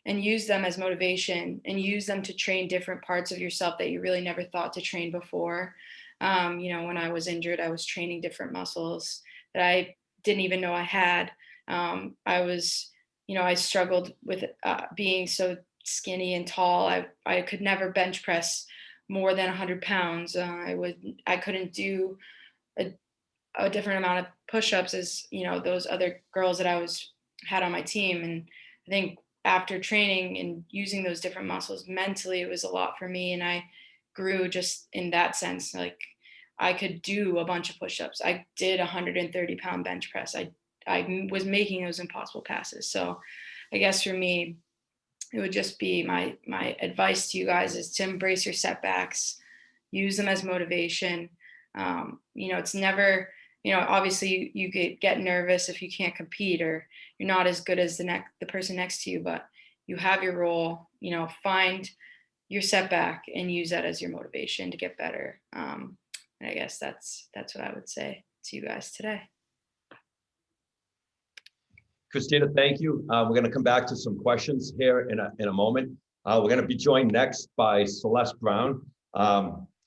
and use them as motivation and use them to train different parts of yourself that you really never thought to train before. When I was injured, I was training different muscles that I didn't even know I had. I struggled with being so skinny and tall. I could never bench press more than 100 pounds. I couldn't do a different amount of push-ups as, those other girls that I had on my team. And I think after training and using those different muscles mentally, it was a lot for me. And I grew just in that sense. Like I could do a bunch of push-ups. I did 130-pound bench press. I was making those impossible passes. So I guess for me, it would just be my advice to you guys is to embrace your setbacks, use them as motivation. It's never, obviously you get nervous if you can't compete or you're not as good as the person next to you, but you have your role, find your setback and use that as your motivation to get better. And I guess that's what I would say to you guys today. Christina, thank you. We're going to come back to some questions here in a moment. We're going to be joined next by Celeste Brown.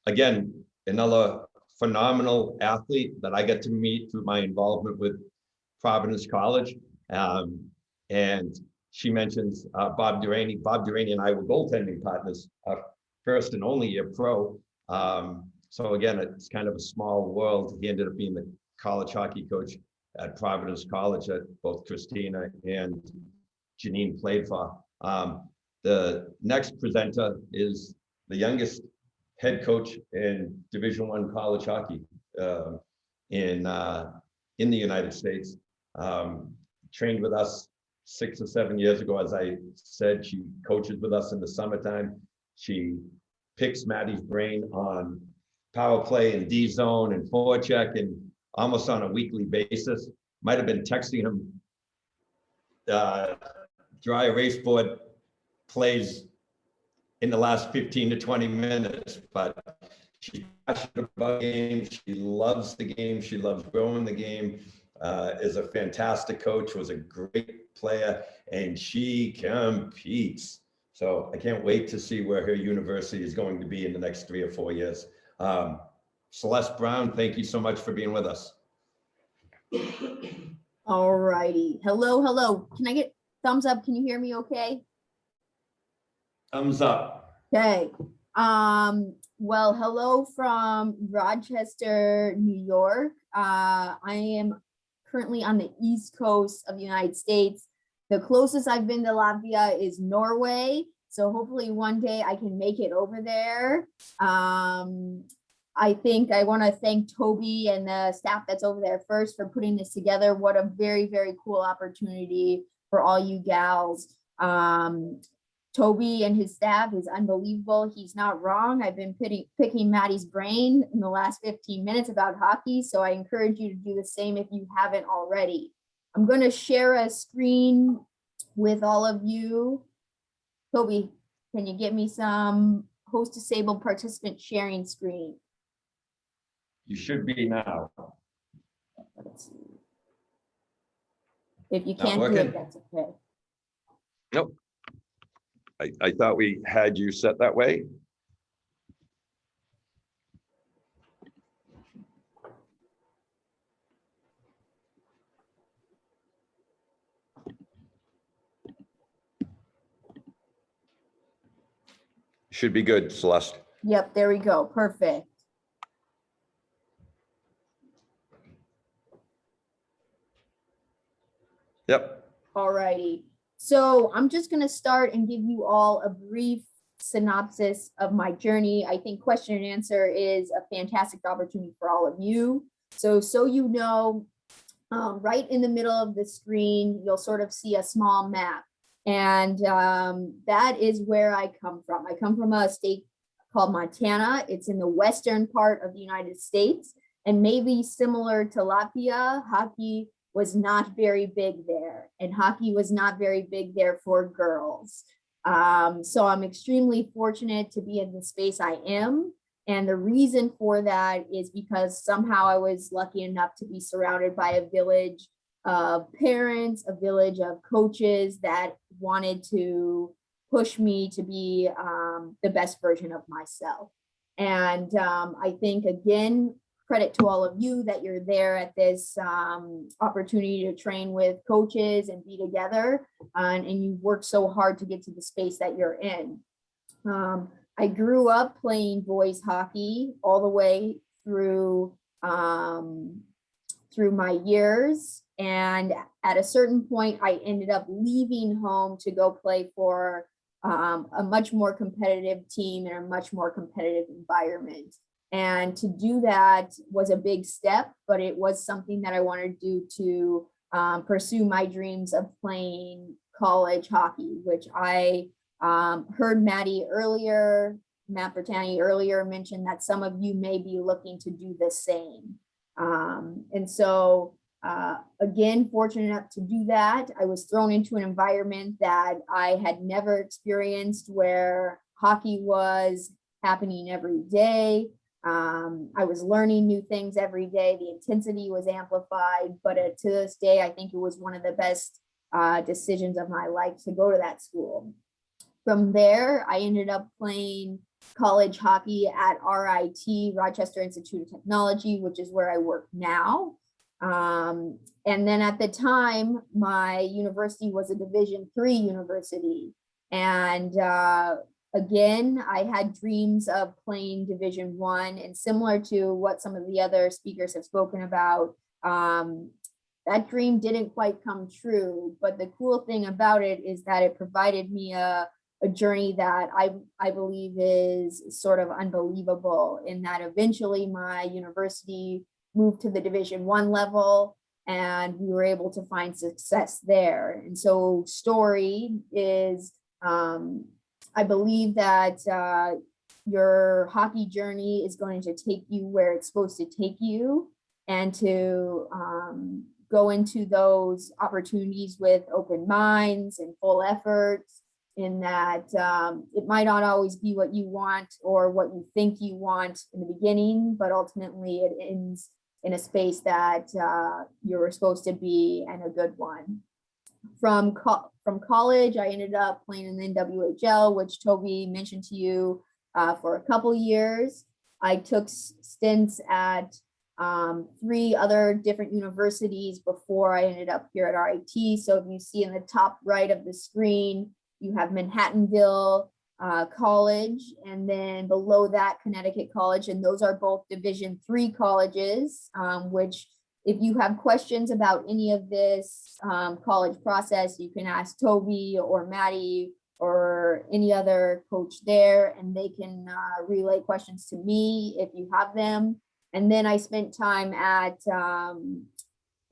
Again, another phenomenal athlete that I get to meet through my involvement with Providence College. And she mentions Bob Duraney. Bob Duraney and I were goaltending partners, first and only year pro. So again, it's kind of a small world. He ended up being the college hockey coach at Providence College that both Christina and Janine played for. The next presenter is the youngest head coach in Division I college hockey in the United States. Trained with us 6 or 7 years ago. As I said, she coaches with us in the summertime. She picks Maddie's brain on power play and D zone and forecheck and almost on a weekly basis. Might have been texting him dry erase board plays in the last 15 to 20 minutes, but she's passionate about games. She loves the game. She loves growing the game. Is a fantastic coach, was a great player, and she competes. So I can't wait to see where her university is going to be in the next 3 or 4 years. Celeste Brown, thank you so much for being with us. All righty. Hello. Can I get thumbs up? Can you hear me okay? Thumbs up. Okay. Well, hello from Rochester, New York. I am currently on the East Coast of the United States. The closest I've been to Latvia is Norway. So hopefully one day I can make it over there. I think I want to thank Toby and the staff that's over there first for putting this together. What a very, very cool opportunity for all you gals. Toby and his staff is unbelievable. He's not wrong. I've been picking Maddie's brain in the last 15 minutes about hockey. So I encourage you to do the same if you haven't already. I'm going to share a screen with all of you. Toby, can you get me some host disabled participant sharing screen? You should be now. Let's see. If you Not can't do working? it, that's okay. Nope. I thought we had you set that way. Should be good, Celeste. Yep, there we go. Perfect. Yep. All righty. So I'm just going to start and give you all a brief synopsis of my journey. I think question and answer is a fantastic opportunity for all of you. So you know, right in the middle of the screen, you'll sort of see a small map. And that is where I come from. I come from a state called Montana. It's in the western part of the United States. And maybe similar to Latvia, hockey was not very big there. And hockey was not very big there for girls. So I'm extremely fortunate to be in the space I am. And the reason for that is because somehow I was lucky enough to be surrounded by a village of parents, a village of coaches that wanted to push me to be the best version of myself. And I think, again, credit to all of you that you're there at this opportunity to train with coaches and be together. And you've worked so hard to get to the space that you're in. I grew up playing boys hockey all the way through my years. And at a certain point, I ended up leaving home to go play for a much more competitive team and a much more competitive environment. And to do that was a big step, but it was something that I wanted to do to pursue my dreams of playing college hockey, which I heard Matt Bertani earlier mention that some of you may be looking to do the same. And so, again, fortunate enough to do that. I was thrown into an environment that I had never experienced, where hockey was happening every day. I was learning new things every day. The intensity was amplified, but to this day, I think it was one of the best decisions of my life to go to that school. From there, I ended up playing college hockey at RIT, Rochester Institute of Technology, which is where I work now. And then at the time, my university was a Division III university. And again, I had dreams of playing Division I, and similar to what some of the other speakers have spoken about, that dream didn't quite come true. But the cool thing about it is that it provided me a journey that I believe is sort of unbelievable, in that eventually my university moved to the Division I level, and we were able to find success there. And so story is, I believe that your hockey journey is going to take you where it's supposed to take you, and to go into those opportunities with open minds and full efforts, in that it might not always be what you want or what you think you want in the beginning, but ultimately it ends in a space that you're supposed to be, and a good one. From college, I ended up playing in the NWHL, which Toby mentioned to you, for a couple years. I took stints at 3 other different universities before I ended up here at RIT. So if you see in the top right of the screen, you have Manhattanville College, and then below that, Connecticut College. And those are both Division III colleges, which, if you have questions about any of this college process, you can ask Toby or Maddie or any other coach there, and they can relay questions to me if you have them. And then I spent time at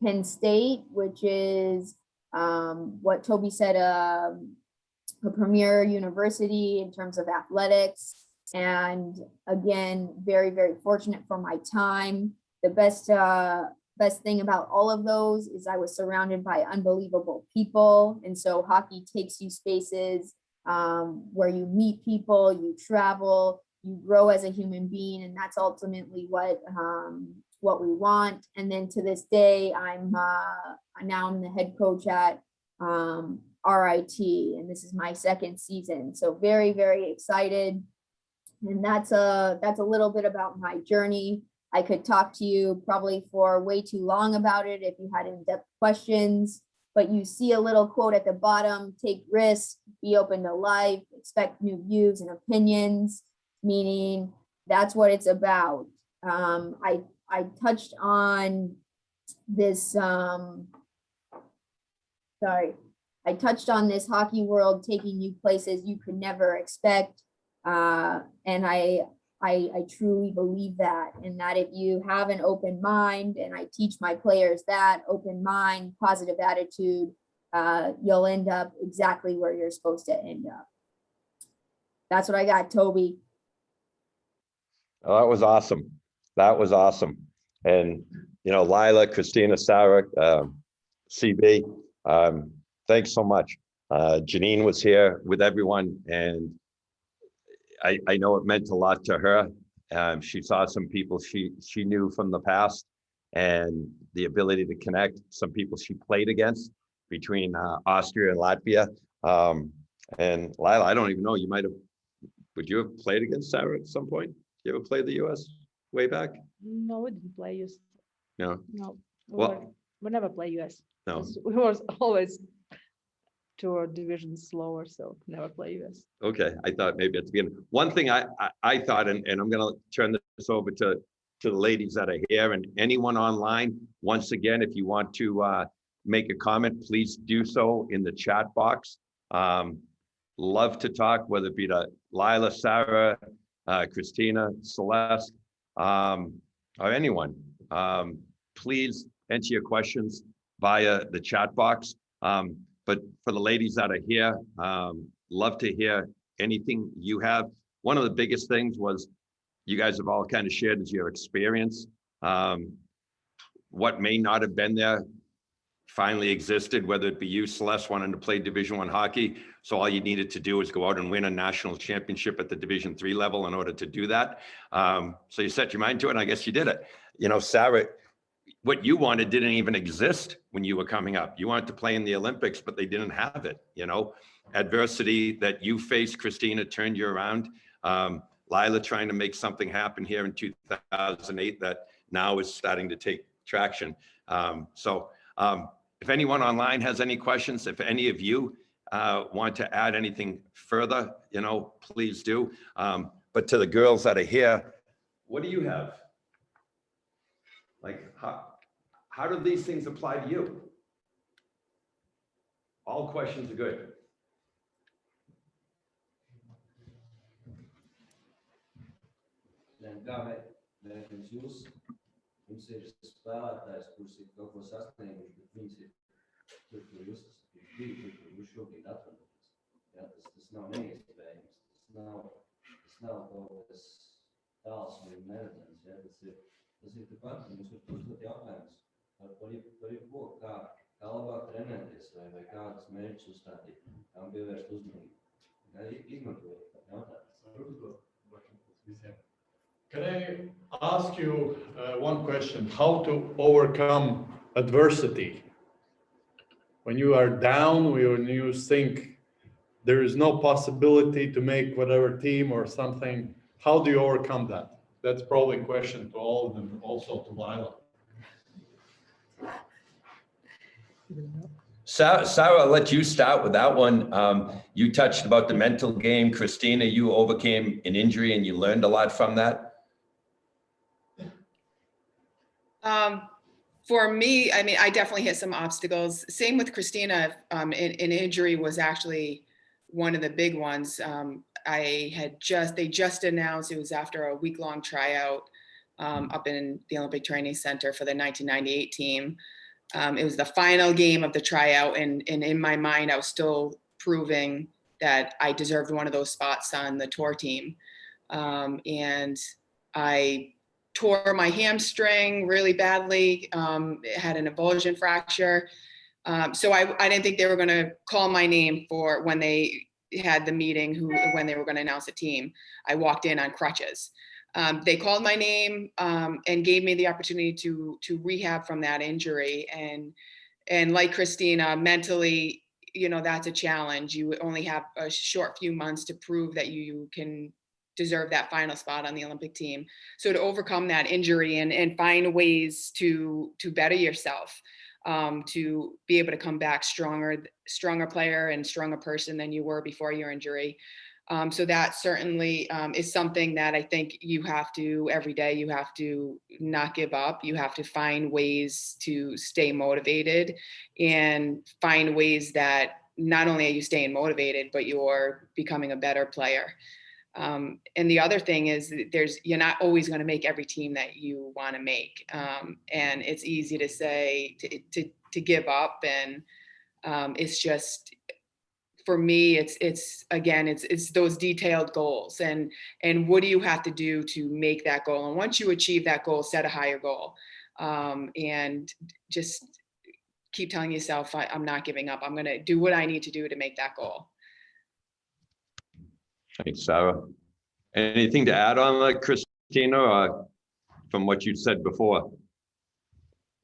Penn State, which is what Toby said, a premier university in terms of athletics. And again, very, very fortunate for my time. The best thing about all of those is I was surrounded by unbelievable people. And so hockey takes you spaces where you meet people, you travel, you grow as a human being, and that's ultimately what we want. And then to this day, I'm the head coach at RIT, and this is my 2nd season. So very, very excited. And that's a little bit about my journey. I could talk to you probably for way too long about it if you had in-depth questions, but you see a little quote at the bottom: take risks, be open to life, expect new views and opinions, meaning that's what it's about. I touched on this, sorry. I touched on this hockey world taking you places you could never expect. And I truly believe that, and that if you have an open mind, and I teach my players that open mind, positive attitude, you'll end up exactly where you're supposed to end up. That's what I got, Toby. Oh, that was awesome. That was awesome. And, you know, Laila, Christina, Sarah, CB, thanks so much. Janine was here with everyone, and I know it meant a lot to her. She saw some people she knew from the past, and the ability to connect some people she played against between Austria and Latvia. And Laila, I don't even know, would you have played against Sarah at some point? Did you ever play the US way back? No, we didn't play US. No. No, we never play US. No. We were always 2 or divisions lower, so never play US. Okay, I thought maybe at the beginning. One thing I thought, and I'm going to turn this over to the ladies that are here, and anyone online, once again, if you want to make a comment, please do so in the chat box. Love to talk, whether it be to Laila, Sarah, Christina, Celeste, or anyone. Please enter your questions via the chat box. But for the ladies that are here, love to hear anything you have. One of the biggest things was you guys have all kind of shared is your experience. What may not have been there finally existed, whether it be you, Celeste, wanting to play Division I hockey. So all you needed to do is go out and win a national championship at the Division III level in order to do that. So you set your mind to it, and I guess you did it. You know, Sarah, what you wanted didn't even exist when you were coming up. You wanted to play in the Olympics, but they didn't have it. You know, adversity that you faced, Christina, turned you around. Laila trying to make something happen here in 2008 that now is starting to take traction. If anyone online has any questions, if any of you want to add anything further, you know, please do. But to the girls that are here, what do you have? Like, how do these things apply to you? All questions are good. Mums ir spēlētājs, kurš ir kaut ko sasnieguši, bet viņas ir tur, kur jūs bija, kur jūs šobrīd atrodaties. Ja, tas nav neiespējams, tas nav kaut kas tāls un neredzams. Ja, tas ir tepat, mums var uzdot jautājumus par jebko, kā labāk trenēties vai kādas mērķus uzstādīt, kam pievērst uzmanību. Ja, izmantojot jautājumus. Can I ask you one question? How to overcome adversity? When you are down, when you think there is no possibility to make whatever team or something, how do you overcome that? That's probably a question to all of them, also to Laila. Sarah, I'll let you start with that one. You touched about the mental game. Christina, you overcame an injury and you learned a lot from that. For me, I mean, I definitely hit some obstacles. Same with Christina. An injury was actually one of the big ones. They just announced, it was after a week-long tryout up in the Olympic Training Center for the 1998 team. It was the final game of the tryout, and in my mind, I was still proving that I deserved one of those spots on the tour team. And I tore my hamstring really badly, had an avulsion fracture. So I didn't think they were going to call my name for when they had the meeting, when they were going to announce a team. I walked in on crutches. They called my name and gave me the opportunity to rehab from that injury. And like Christina, mentally, you know, that's a challenge. You only have a short few months to prove that you can deserve that final spot on the Olympic team. So to overcome that injury and find ways to better yourself, to be able to come back stronger player and stronger person than you were before your injury. So that certainly is something that I think you have to, every day, you have to not give up. You have to find ways to stay motivated and find ways that not only are you staying motivated, but you're becoming a better player. And the other thing is that you're not always going to make every team that you want to make. And it's easy to say to give up. And it's just, for me, it's those detailed goals and what do you have to do to make that goal? And once you achieve that goal, set a higher goal. And just keep telling yourself, I'm not giving up. I'm going to do what I need to do to make that goal. Thanks, Sarah. Anything to add on that, Christina, from what you said before?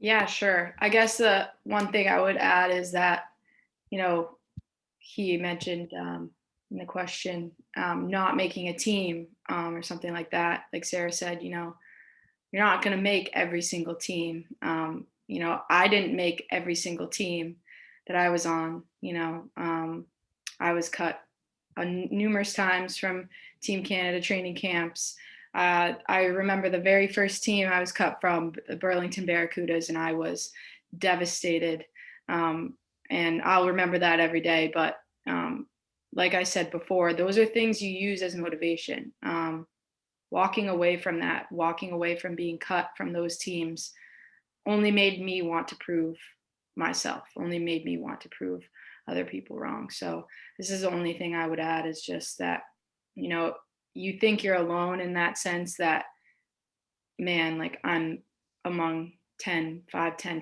Yeah, sure. I guess the one thing I would add is that, he mentioned in the question, not making a team or something like that. Like Sarah said, you're not going to make every single team. I didn't make every single team that I was on. I was cut numerous times from Team Canada training camps. I remember the very first team I was cut from, the Burlington Barracudas, and I was devastated. And I'll remember that every day. But like I said before, those are things you use as motivation. Walking away from that, walking away from being cut from those teams only made me want to prove myself, only made me want to prove other people wrong. So this is the only thing I would add, is just that, you think you're alone in that sense that, man, like I'm among 10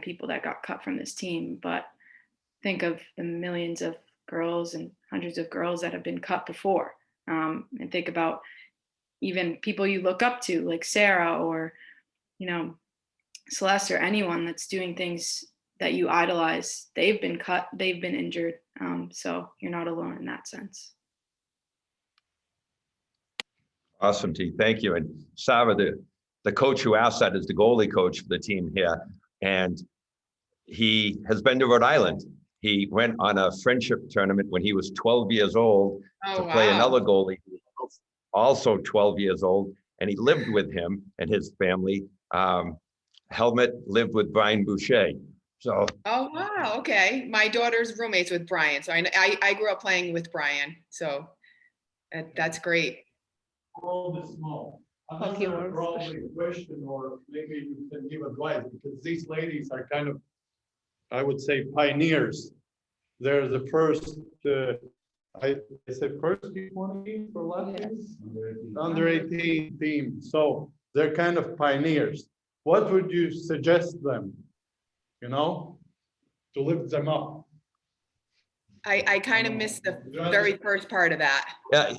people that got cut from this team, but think of the millions of girls and hundreds of girls that have been cut before. And think about even people you look up to, like Sarah or, Celeste, or anyone that's doing things that you idolize. They've been cut, they've been injured. So you're not alone in that sense. Awesome, T. Thank you. And Sarah, the coach who asked that is the goalie coach for the team here. And he has been to Rhode Island. He went on a friendship tournament when he was 12 years old to play another goalie, who was also 12 years old. And he lived with him and his family. Helmet lived with Brian Boucher. So. Oh, wow. Okay. My daughter's roommates with Brian. So I grew up playing with Brian. So that's great. World is small. Another probably question, or maybe you can give advice, because these ladies are kind of, I would say, pioneers. They're the first, I say first team for Latvians? Under 18 team. So they're kind of pioneers. What would you suggest them, to lift them up? I kind of missed the very first part of that. Yeah,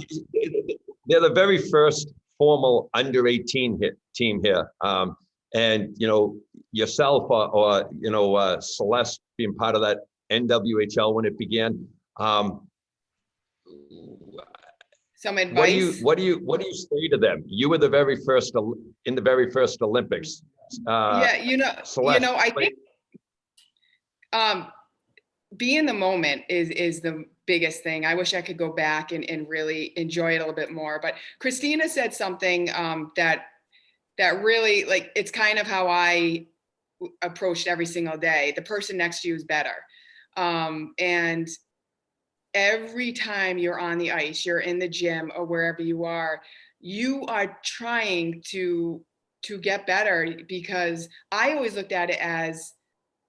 they're the very first formal under 18 team here. And, yourself or Celeste being part of that NWHL when it began. Some advice. What do you say to them? You were the very first in the very first Olympics. Celeste, I think be in the moment is the biggest thing. I wish I could go back and really enjoy it a little bit more. But Christina said something that really, like, it's kind of how I approached every single day. The person next to you is better. And every time you're on the ice, you're in the gym or wherever you are trying to get better, because I always looked at it as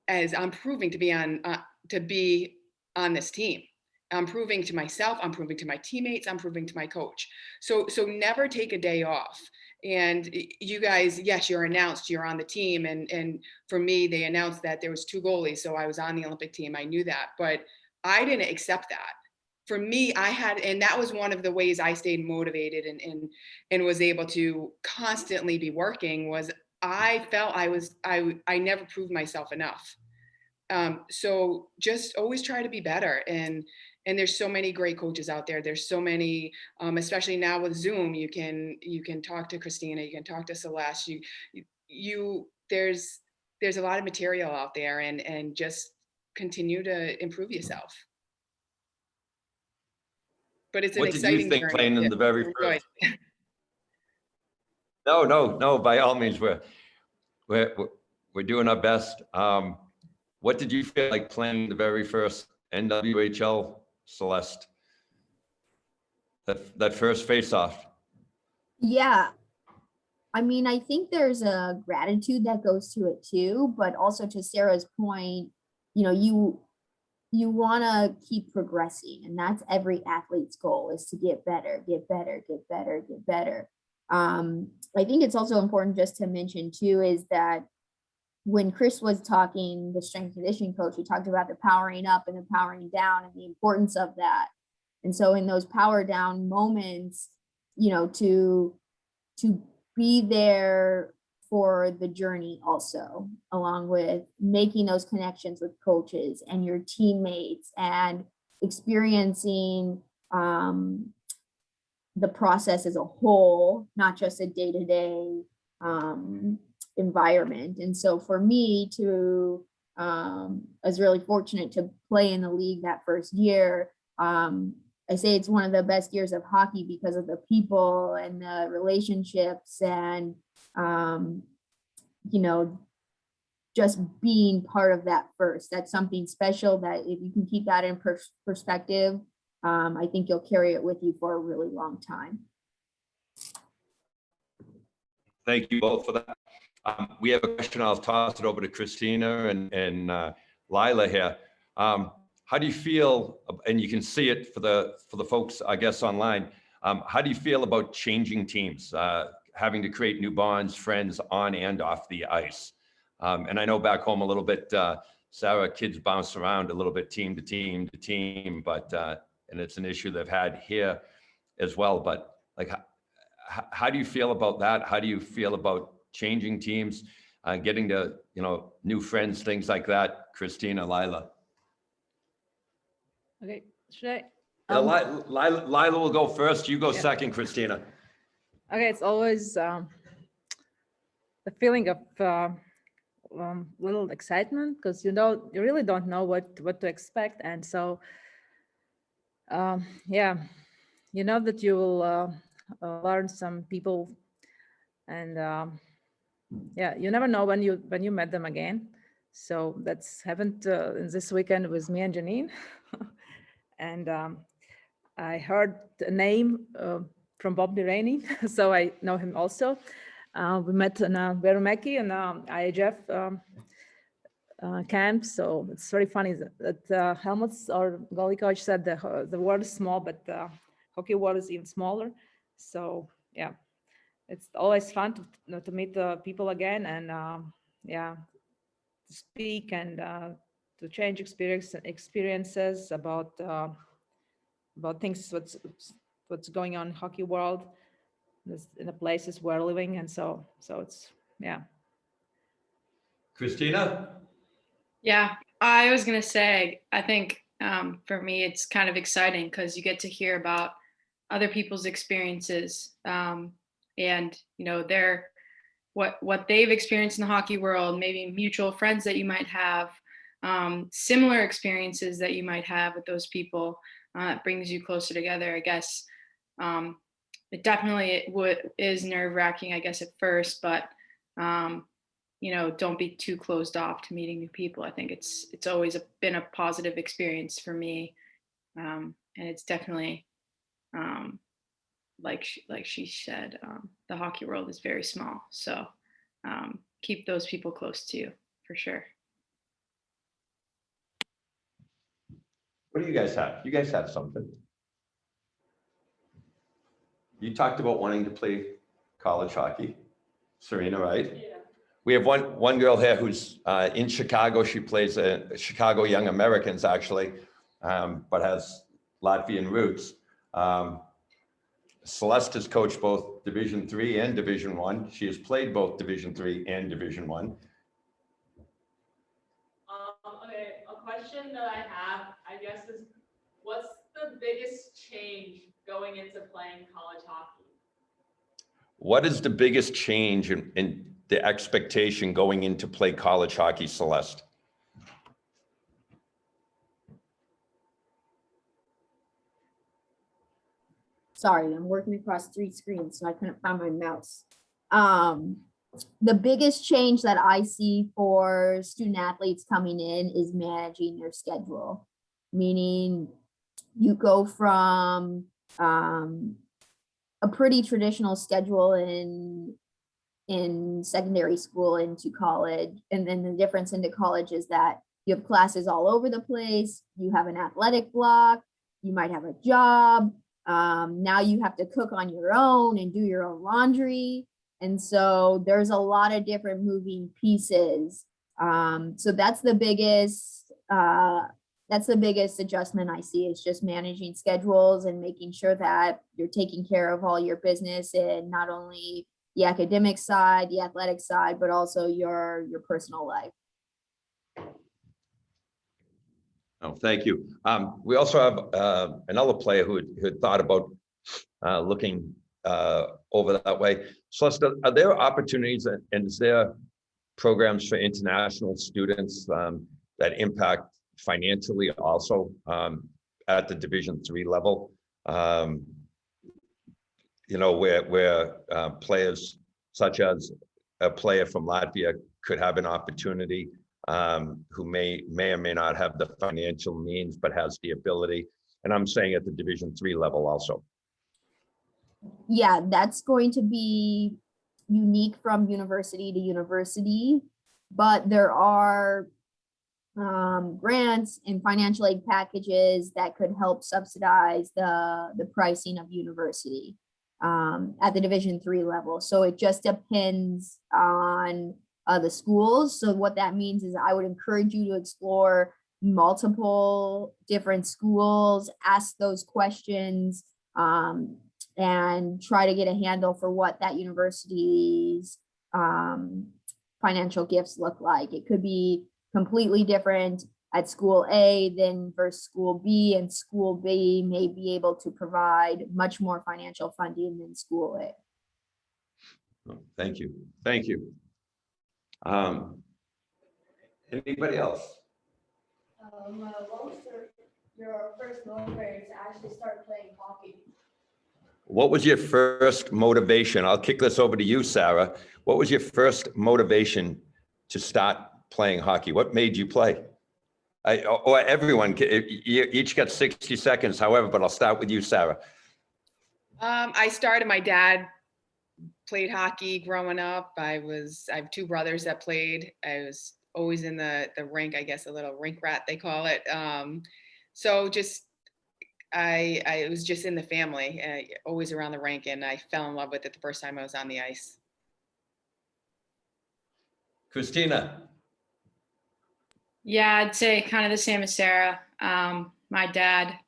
I'm proving to be on this team. I'm proving to myself, I'm proving to my teammates, I'm proving to my coach. So never take a day off. And you guys, yes, you're announced, you're on the team. And for me, they announced that there was 2 goalies. So I was on the Olympic team. I knew that, but I didn't accept that. For me, and that was one of the ways I stayed motivated and was able to constantly be working, was I felt I never proved myself enough. So just always try to be better. And there's so many great coaches out there. There's so many, especially now with Zoom, you can talk to Christina, you can talk to Celeste, there's a lot of material out there, and just continue to improve yourself. But it's an exciting journey. What did you think playing in the very first? No, by all means, we're doing our best. What did you feel like playing the very first NWHL, Celeste? That first face-off. Yeah. I mean, I think there's a gratitude that goes to it too, but also to Sarah's point, you know, you want to keep progressing, and that's every athlete's goal, is to get better, get better, get better, get better. I think it's also important just to mention too, is that when Chris was talking, the strength and conditioning coach, he talked about the powering up and the powering down and the importance of that. And so in those power down moments, you know, to be there for the journey also, along with making those connections with coaches and your teammates and experiencing the process as a whole, not just a day-to-day environment. And so for me to, I was really fortunate to play in the league that first year. I say it's one of the best years of hockey because of the people and the relationships and, you know, just being part of that first. That's something special that if you can keep that in perspective, I think you'll carry it with you for a really long time. Thank you both for that. We have a question. I'll toss it over to Christina and Laila here. How do you feel, and you can see it for the folks, I guess, online, how do you feel about changing teams, having to create new bonds, friends on and off the ice? And I know back home a little bit, Sarah, kids bounce around a little bit team to team to team, but, and it's an issue they've had here as well. But like, how do you feel about that? How do you feel about changing teams, getting to, you know, new friends, things like that? Christina, Laila. Okay, should I? Laila will go first. You go second, Christina. Okay, it's always the feeling of little excitement, because you really don't know what to expect, and so yeah, you know that you will learn some people, and yeah, you never know when you met them again. So that's happened this weekend with me and Janine. And I heard the name from Bob Delaney, so I know him also. We met in Verumeki and IHF camp, so it's very funny that Helmut's, our goalie coach, said the world is small, but the hockey world is even smaller. So yeah, it's always fun to meet the people again, and yeah, to speak and to change experiences about things, what's going on in hockey world, in the places we're living, and so it's, yeah. Christina? Yeah, I was gonna say, I think for me it's kind of exciting because you get to hear about other people's experiences, and you know, what they've experienced in the hockey world, maybe mutual friends that you might have, similar experiences that you might have with those people. It brings you closer together, I guess. It definitely is nerve-wracking, I guess, at first, but you know, don't be too closed off to meeting new people. I think it's always been a positive experience for me, and it's definitely like she said, the hockey world is very small, so keep those people close to you for sure. What do you guys have? You guys have something. You talked about wanting to play college hockey, Serena, right? Yeah. We have one girl here who's in Chicago. She plays Chicago Young Americans, actually, but has Latvian roots. Celeste has coached both Division III and Division I. She has played both Division III and Division I. Okay, a question that I have, I guess, is what's the biggest change going into playing college hockey? What is the biggest change in the expectation going into play college hockey, Celeste? Sorry, I'm working across 3 screens, so I couldn't find my mouse. The biggest change that I see for student athletes coming in is managing their schedule. meaning you go from a pretty traditional schedule in secondary school into college. And then the difference into college is that you have classes all over the place. You have an athletic block. You might have a job. Now you have to cook on your own and do your own laundry. And so there's a lot of different moving pieces. So that's the biggest adjustment I see, is just managing schedules and making sure that you're taking care of all your business, and not only the academic side, the athletic side, but also your personal life. Oh, thank you. We also have another player who had thought about looking over that way. Celeste, are there opportunities and is there programs for international students that impact financially also at the Division III level? Where players such as a player from Latvia could have an opportunity, who may or may not have the financial means, but has the ability. And I'm saying at the Division III level also. Yeah, that's going to be unique from university to university, but there are grants and financial aid packages that could help subsidize the pricing of university at the Division III level. So it just depends on the schools. So what that means is I would encourage you to explore multiple different schools, ask those questions, and try to get a handle for what that university's financial gifts look like. It could be completely different at school A than versus school B, and school B may be able to provide much more financial funding than school A. Oh, thank you. Thank you. Anybody else? What was your first motivation to actually start playing hockey? What was your first motivation? I'll kick this over to you, Sarah. What was your first motivation to start playing hockey? What made you play? Or everyone, you each got 60 seconds, however, but I'll start with you, Sarah. My dad played hockey growing up. I have two brothers that played. I was always in the rink, I guess a little rink rat, they call it. So just, I was just in the family, always around the rink, and I fell in love with it the first time I was on the ice. Christina. Yeah, I'd say kind of the same as Sarah. My dad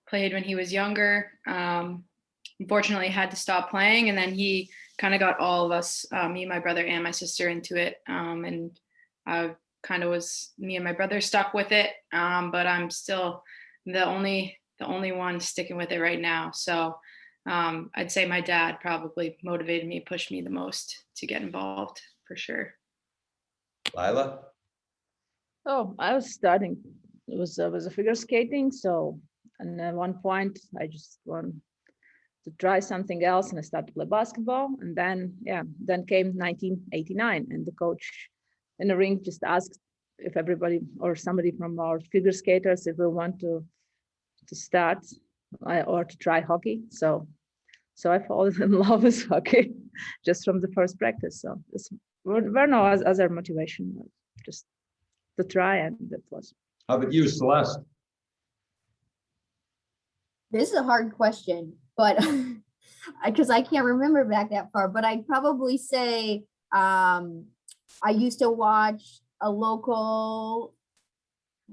played when he was younger. Unfortunately, had to stop playing, and then he kind of got all of us, me, my brother, and my sister into it. And I kind of was, me and my brother stuck with it, but I'm still the only one sticking with it right now. So I'd say my dad probably motivated me, pushed me the most to get involved, for sure. Laila? Oh, I was starting. It was a figure skating. So, and at one point, I just wanted to try something else, and I started to play basketball. And then came 1989, and the coach in the rink just asked if everybody or somebody from our figure skaters if we want to start or to try hockey. So I fallen in love with hockey just from the first practice. So this were no other motivation, just to try, and that was. How about you, Celeste? This is a hard question, but because I can't remember back that far, but I'd probably say I used to watch a local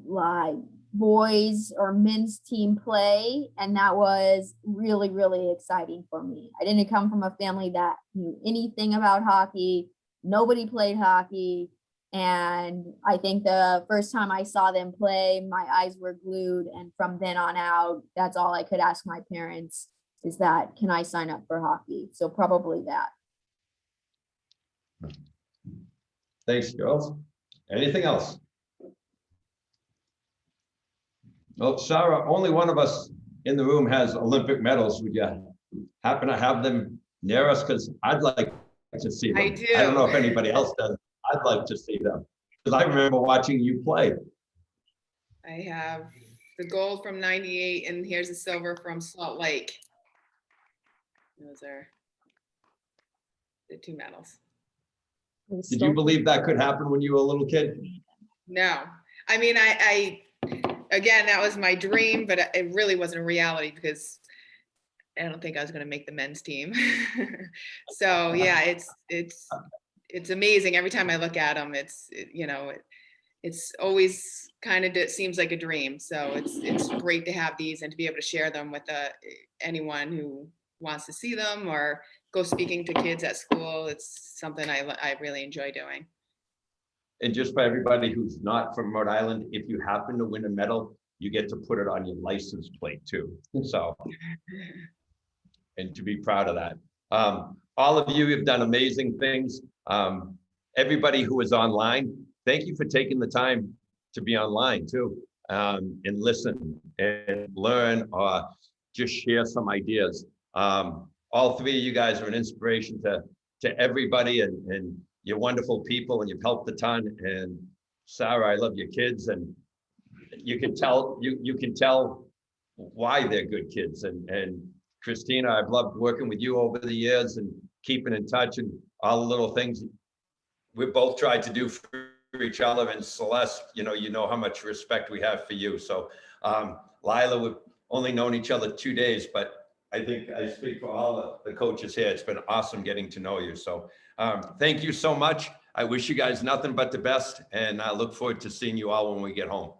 like boys or men's team play, and that was really, really exciting for me. I didn't come from a family that knew anything about hockey. Nobody played hockey. And I think the first time I saw them play, my eyes were glued. And from then on out, that's all I could ask my parents is that, can I sign up for hockey? So probably that. Thanks, girls. Anything else? Well, Sarah, only one of us in the room has Olympic medals. Would you happen to have them near us? Because I'd like to see them. I do. I don't know if anybody else does. I'd like to see them because I remember watching you play. I have the gold from 98, and here's the silver from Salt Lake. Those are the 2 medals. Did you believe that could happen when you were a little kid? No, I mean, I again, that was my dream, but it really wasn't a reality because I don't think I was going to make the men's team. So yeah, it's amazing. Every time I look at them, it's always kind of seems like a dream. So it's great to have these and to be able to share them with anyone who wants to see them or go speaking to kids at school. It's something I really enjoy doing. And just for everybody who's not from Rhode Island, if you happen to win a medal, you get to put it on your license plate too. So, and to be proud of that. All of you have done amazing things. Everybody who is online, thank you for taking the time to be online too, and listen and learn or just share some ideas. All 3 of you guys are an inspiration to everybody, and you're wonderful people, and you've helped a ton. And Sarah, I love your kids, and you can tell why they're good kids. And Christina, I've loved working with you over the years and keeping in touch and all the little things we both tried to do for each other. And Celeste, you know how much respect we have for you. So Laila, we've only known each other 2 days, but I think I speak for all the coaches here. It's been awesome getting to know you. So thank you so much. I wish you guys nothing but the best, and I look forward to seeing you all when we get home.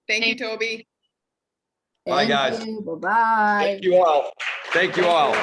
Thank you, Toby. Bye, guys. Bye-bye. Thank you all. Thank you all.